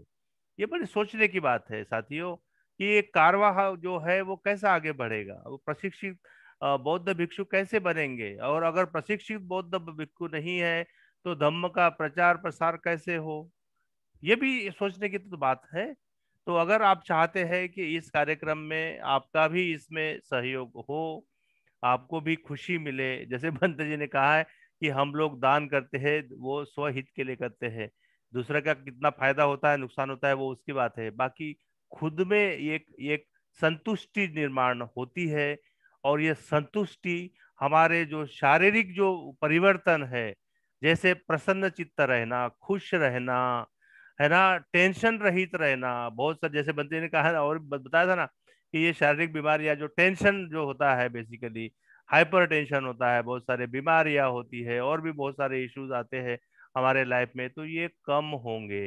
ये बड़ी सोचने की बात है साथियों कि ये कारवां जो है वो कैसा आगे बढ़ेगा, वो प्रशिक्षित बौद्ध भिक्षु कैसे बनेंगे, और अगर प्रशिक्षित बौद्ध भिक्षु नहीं है तो धम्म का प्रचार प्रसार कैसे हो। ये भी सोचने की तो बात है। तो अगर आप चाहते हैं कि इस कार्यक्रम में आपका भी इसमें सहयोग हो, आपको भी खुशी मिले, जैसे बंत जी ने कहा है कि हम लोग दान करते हैं वो स्वहित के लिए करते हैं, दूसरे का कितना फायदा होता है नुकसान होता है वो उसकी बात है, बाकी खुद में एक एक संतुष्टि निर्माण होती है। और ये संतुष्टि हमारे जो शारीरिक जो परिवर्तन है, जैसे प्रसन्न चित्त रहना, खुश रहना, है ना, टेंशन रहित रहना, बहुत सारे जैसे बंते ने कहा और बताया था ना कि ये शारीरिक बीमारियां, जो टेंशन जो होता है बेसिकली हाइपर टेंशन होता है, बहुत सारे बीमारियां होती है और भी बहुत सारे इश्यूज आते हैं हमारे लाइफ में, तो ये कम होंगे।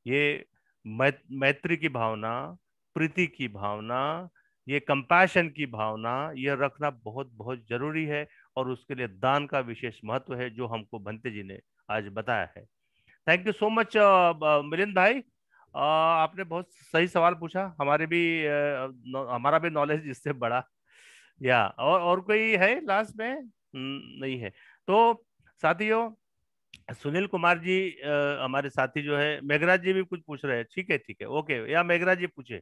ये मैत्री की भावना, प्रीति की भावना, ये कंपैशन की भावना, ये रखना बहुत बहुत जरूरी है। और उसके लिए दान का विशेष महत्व है जो हमको भंते जी ने आज बताया है। Thank you so much Milind भाई। आपने बहुत सही सवाल पूछा, हमारे भी हमारा भी नॉलेज इससे बढ़ा। या और कोई है लास्ट में? नहीं है। तो साथियों, सुनील कुमार जी हमारे साथी जो है, मेघराज जी भी कुछ पूछ रहे हैं। ठीक है, ठीक है, ओके, या मेघराज जी पूछे।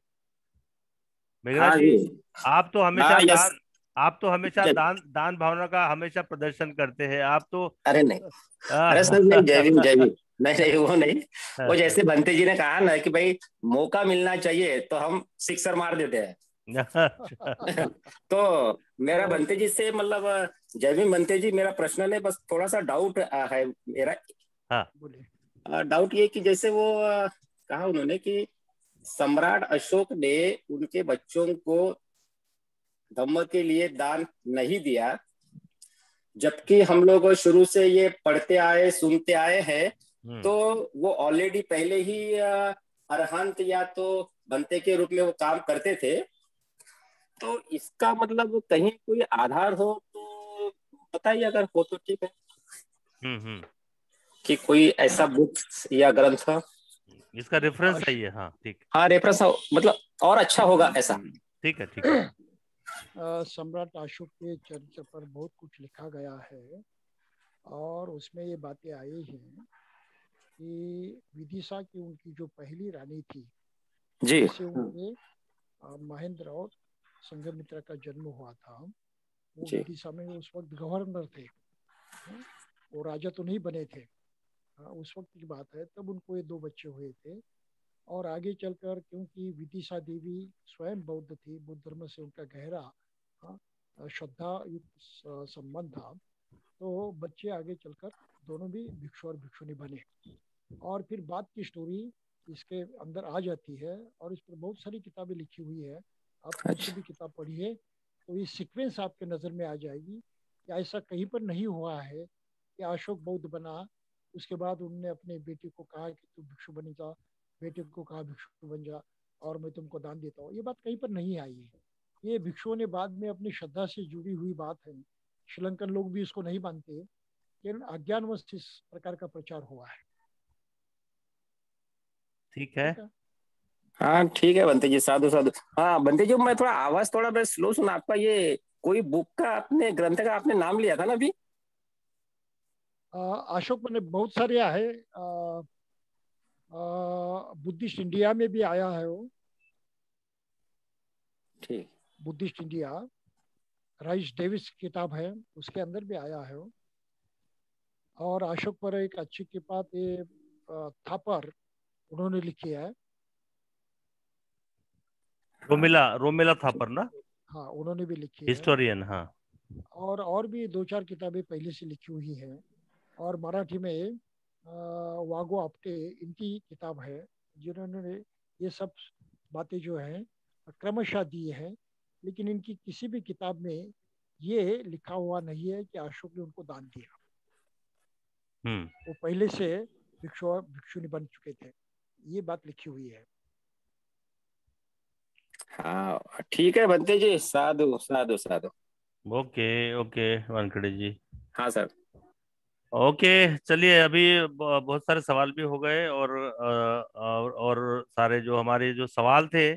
मेघराज हाँ जी, जी। आप तो हमेशा हाँ यस। दान आप तो हमेशा दान दान भावना का हमेशा प्रदर्शन करते हैं आप तो। अरे नहीं, अरे सर नहीं, जय भीम जय आ, भीम। नहीं नहीं, वो नहीं। वो जैसे बंते जी ने कहा ना कि भाई मौका मिलना चाहिए तो हम सिक्सर मार देते हैं। अच्छा। तो मेरा बहुत बंते जी से मतलब जय भीम बंते जी, मेरा पर्सनल है, बस थोड़ा सा डाउट है मेरा। हाँ। बोले। डाउट ये कि जैसे वो कहा उन्होंने कि सम्राट अशोक ने उनके बच्चों को धम्म के लिए दान नहीं दिया, जबकि हम लोग शुरू से ये पढ़ते आए सुनते आए हैं। हम्म। तो वो ऑलरेडी पहले ही अरहंत या तो बंते के रूप में वो काम करते थे। तो इसका मतलब कहीं कोई आधार हो तो बताइए, अगर हो तो ठीक है, हम्म। कि कोई ऐसा बुक या ग्रंथ। इसका रेफरेंस अश, चाहिए, हाँ, ठीक। हाँ रेफरेंस मतलब और अच्छा होगा ऐसा। ठीक है, ठीक है। सम्राट अशोक के चरित्र पर बहुत कुछ लिखा गया है और उसमें ये बातें आई हैं कि विदिशा की उनकी जो पहली रानी थी, जी। जिससे उनके महेंद्र और संघमित्रा का जन्म हुआ था, वो जी। विदिशा में उस वक्त गवर्नर थे। हाँ, वो राजा तो नहीं बने थे। हाँ, उस वक्त की बात है, तब उनको ये दो बच्चे हुए थे। और आगे चलकर क्योंकि विदिशा देवी स्वयं बौद्ध थी, बुद्ध धर्म से उनका गहरा हाँ, श्रद्धा युक्त संबंध था, तो बच्चे आगे चलकर दोनों भी भिक्षु और भिक्षुणी बने। और फिर बात की स्टोरी इसके अंदर आ जाती है और इस पर बहुत सारी किताबें लिखी हुई है। आप कौन सी अच्छा। भी किताब पढ़िए तो ये सीक्वेंस आपके नज़र में आ जाएगी कि ऐसा कहीं पर नहीं हुआ है कि अशोक बौद्ध बना, उसके बाद उन्होंने अपने बेटे को कहा कि तू भिक्षु बन जा, बेटे को कहा भिक्षु बन जा और मैं तुमको दान देता हूँ। ये बात कहीं पर नहीं आई है। ये भिक्षुओं ने बाद में अपनी श्रद्धा से जुड़ी हुई बात है। श्रीलंकन लोग भी इसको नहीं मानते, लेकिन अज्ञानवश इस प्रकार का प्रचार हुआ है। ठीक है। ठीक है। हाँ ठीक है बंते जी, साधु साधु। हाँ बंते जी, मैं थोड़ा आवाज थोड़ा मैं स्लो सुना आपका। ये कोई बुक का आपने ग्रंथ का आपने नाम लिया था ना अभी? अशोक ने बहुत सारे है। बुद्धिस्ट इंडिया में भी आया है वो। ठीक। बुद्धिस्ट इंडिया, राइस डेविस की किताब है, उसके अंदर भी आया है वो। और अशोक पर एक अच्छी किताब ये थापर उन्होंने लिखी है। रोमिला रोमिला थापर ना, हाँ, उन्होंने भी लिखी है। हिस्टोरियन, हाँ। और भी दो चार किताबें पहले से लिखी हुई हैं। और मराठी में वागो आप्टे इनकी किताब है, जिन्होंने ये सब बातें जो हैं क्रमशः दी है। लेकिन इनकी किसी भी किताब में ये लिखा हुआ नहीं है कि अशोक ने उनको दान दिया। हम्म। वो पहले से भिक्षु भिक्षुनी बन चुके थे, ये बात लिखी हुई है। हाँ ठीक है बंते जी, साधु साधु साधु। ओके, ओके वानखेड़े जी। हाँ सर। ओके, चलिए, अभी बहुत सारे सवाल भी हो गए, और सारे जो हमारे जो सवाल थे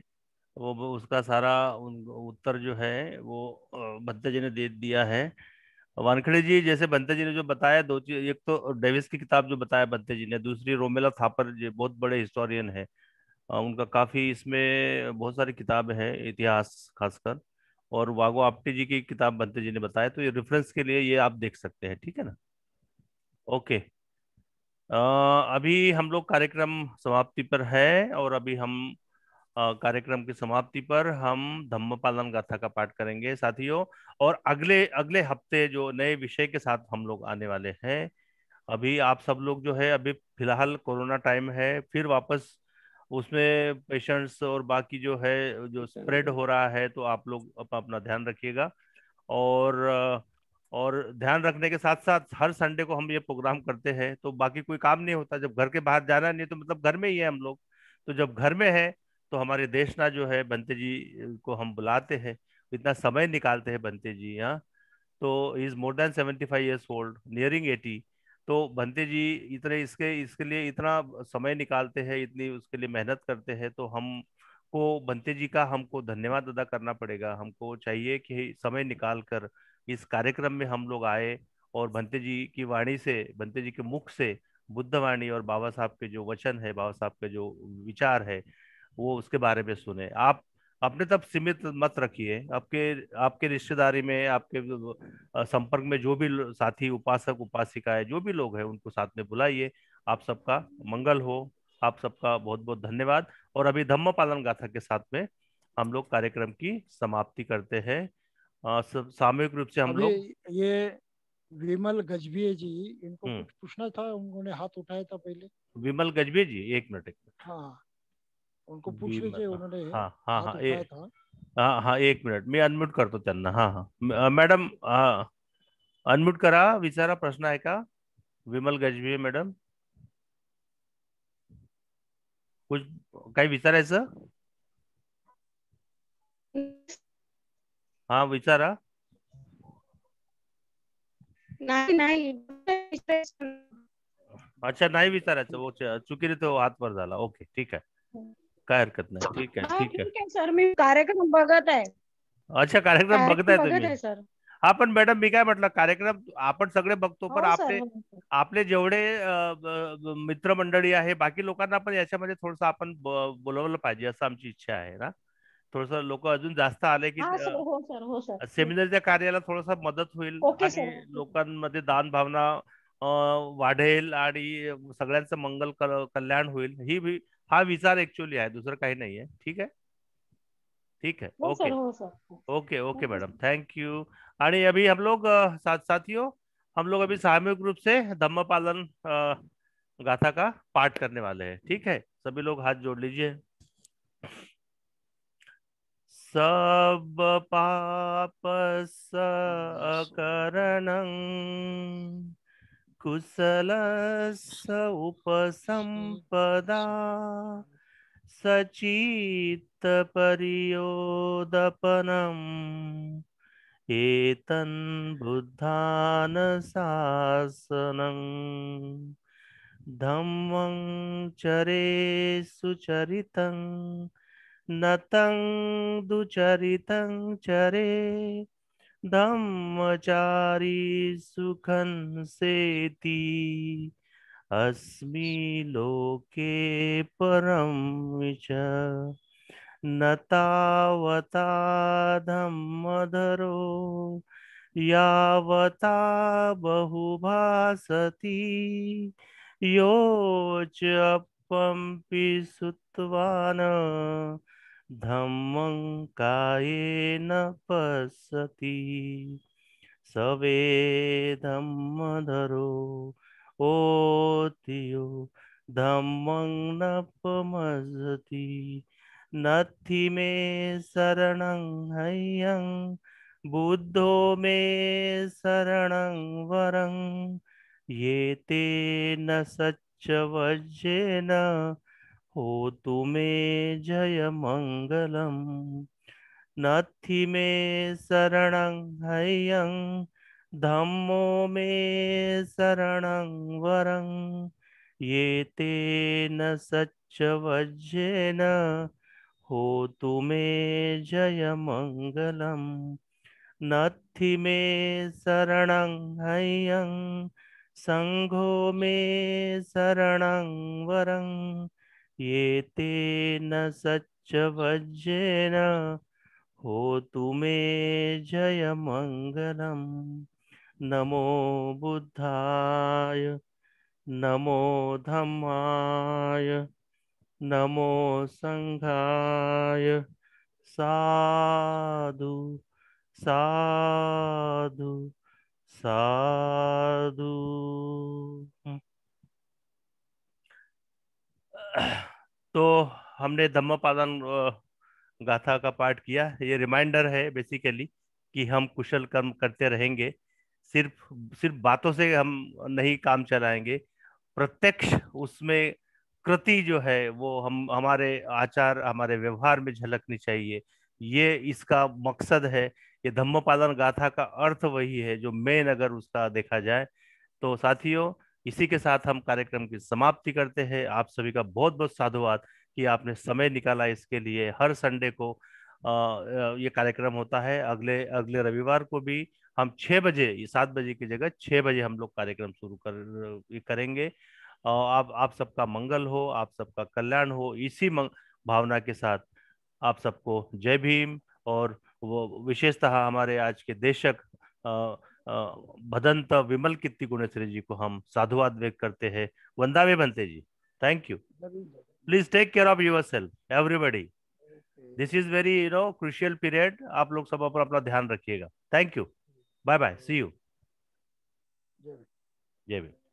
वो उसका सारा उत्तर जो है वो बंते जी ने दे दिया है। वानखेड़े जी, जैसे बंते जी ने जो बताया दो चीज, एक तो डेविस की किताब जो बताया बंते जी ने, दूसरी रोमेला थापर जी बहुत बड़े हिस्टोरियन है। उनका काफी इसमें बहुत सारी किताब है, इतिहास खासकर। और वागो आप्टे जी की किताब बंते जी ने बताया, तो ये रेफरेंस के लिए ये आप देख सकते हैं, ठीक है ना। ओके। अभी हम लोग कार्यक्रम समाप्ति पर है, और अभी हम कार्यक्रम की समाप्ति पर हम धम्मपालन गाथा का पाठ करेंगे साथियों। और अगले अगले हफ्ते जो नए विषय के साथ हम लोग आने वाले हैं। अभी आप सब लोग जो है, अभी फिलहाल कोरोना टाइम है, फिर वापस उसमें पेशेंट्स और बाकी जो है जो स्प्रेड हो रहा है, तो आप लोग अपना ध्यान रखिएगा। और ध्यान रखने के साथ साथ हर संडे को हम ये प्रोग्राम करते हैं, तो बाकी कोई काम नहीं होता, जब घर के बाहर जाना नहीं तो मतलब घर में ही है हम लोग। तो जब घर में है तो हमारे देशना जो है बंते जी को हम बुलाते हैं, इतना समय निकालते हैं बंते जी, हाँ। तो is more than 75 years old, nearing 80। तो बंते जी इतने इसके इसके लिए इतना समय निकालते हैं, इतनी उसके लिए मेहनत करते हैं, तो हमको बंते जी का हमको धन्यवाद अदा करना पड़ेगा। हमको चाहिए कि समय निकाल कर इस कार्यक्रम में हम लोग आए और भंते जी की वाणी से, भंते जी के मुख से बुद्ध वाणी और बाबा साहब के जो वचन है, बाबा साहब के जो विचार है, वो उसके बारे में सुने। आप अपने तक सीमित मत रखिए। आपके आपके रिश्तेदारी में, आपके संपर्क में जो भी साथी उपासक उपासिका है, जो भी लोग हैं, उनको साथ में बुलाइए। आप सबका मंगल हो। आप सबका बहुत बहुत धन्यवाद। और अभी धम्म पालन गाथा के साथ में हम लोग कार्यक्रम की समाप्ति करते हैं। सामूहिक रूप से हम अभी लोग। ये विमल गजभिये जी, इनको हम्म। कुछ पूछना था, उन्होंने हाथ उठाया था पहले। विमल गजबे जी, एक मिनट, एक मिनट। हाँ, उनको पूछ विमल, लीजिए, उन्होंने हाँ हाँ हाथ हाँ, उठाया था। हाँ हाँ, एक मिनिट मी अनम्यूट करतो त्यांना। हाँ हाँ, मॅडम, अनम्यूट करा, विचारा, प्रश्न आहे का? विमल गजभिये मॅडम, कुछ काही विचारायचं? हा, विचारा. नाही नाही अच्छा, नाही विचारायचं, वो चुकीने तो हात वर झाला. ओके, ठीक आहे, काय हरकत नाही. ठीक आहे, हा ठीक आहे. ठीक आहे सर, मी कार्यक्रम बघत आहे. अच्छा, कार्यक्रम बघताय कार्यक्रम बघत तुम्ही? आहे सर. हा, पण मॅडम मी काय म्हटलं, कार्यक्रम आपण सगळे बघतो, पण हो सर, आपले हो सर. आपले जेवढे मित्रमंडळी आहे, बाकी लोकांना पण याच्यामध्ये थोडस आपण बोलवलं पाहिजे, असं आमची इच्छा आहे ना. थोडस लोक अजून जास्त आले की हा सर, हो सर, हो सर. सेमिनारच्या कार्याला थोडासा मदत होईल ओके आणि सर, ओके सर. लोकांमध्ये दान भावना वाढेल आणि सगळ्यांचं मंगल कल्याण होईल. हा विचार ऍक्च्युअली आहे, दुसरं काही नाही आहे. ठीक आहे, ठीक है, हो ओके, सर, हो sir. Okay, okay okay madam, sir. Thank you. आणि अभी हम लोग साथियों, हम लोग अभी सामूहिक रूप से धम्म पालन गाथा का पाठ करने वाले हैं। ठीक है, सभी लोग हाथ जोड़ लीजिए। सब पाप सकरणं कुशलस्य उपसंपदा सचित्त परियोदपनम् एतन् बुद्धान शासनं धम्मं चरे सुचरितं नतं दुचरितं चरे धम्मचारी सुखं सेति अस्मि लोके परं च न तावता धम्मधरो यावता बहुभासति यो च अपम्पि श्रुत्वान् धम्मं कायेन पश्यति सवे धम्मधरो ओतियो धम्मं नपमसति नत्थि मे शरणं हयं बुद्धो मे शरणं वरं ये ते न सच्च वज्रेन होतु मे जय मंगलम् नत्थि मे शरणं हयं धम्मो मे शरणं वरं ये ते न सच्च वज्रेन होतु मे जय मंगलम् नत्थि मे शरणं हयं संघो मे शरणं वरं ये ते न सच्च वज्रेन होतु मे जय मंगलम् नमो बुद्धाय नमो धम्माय नमो संघाय साधु साधु साधु। तो हमने धम्मपादन गाथा का पाठ किया। ये रिमाइंडर है बेसिकली कि हम कुशल कर्म करते रहेंगे। सिर्फ सिर्फ बातों से हम नहीं काम चलाएंगे, प्रत्यक्ष उसमें कृति जो है वो हम हमारे आचार हमारे व्यवहार में झलकनी चाहिए। ये इसका मकसद है। ये धम्मपालन गाथा का अर्थ वही है जो मेन अगर उसका देखा जाए तो। साथियों, इसी के साथ हम कार्यक्रम की समाप्ति करते हैं। आप सभी का बहुत बहुत साधुवाद कि आपने समय निकाला इसके लिए। हर संडे को ये कार्यक्रम होता है। अगले अगले रविवार को भी हम 6 बजे, 7 बजे की जगह 6 बजे हम लोग कार्यक्रम शुरू करेंगे। आप सबका मंगल हो, आप सबका कल्याण हो, इसी भावना के साथ आप सबको जय भीम। और वो विशेषतः हमारे आज के देशक भदंत विमल कीर्ति गुणेश्वरी जी को हम साधुवाद व्यक्त करते हैं। वंदावे बनते जी, thank you. Please take care of yourself everybody. This is very crucial period. आप लोग सब पर अपना ध्यान रखिएगा। Thank you, bye bye, see you. Jai Bhim.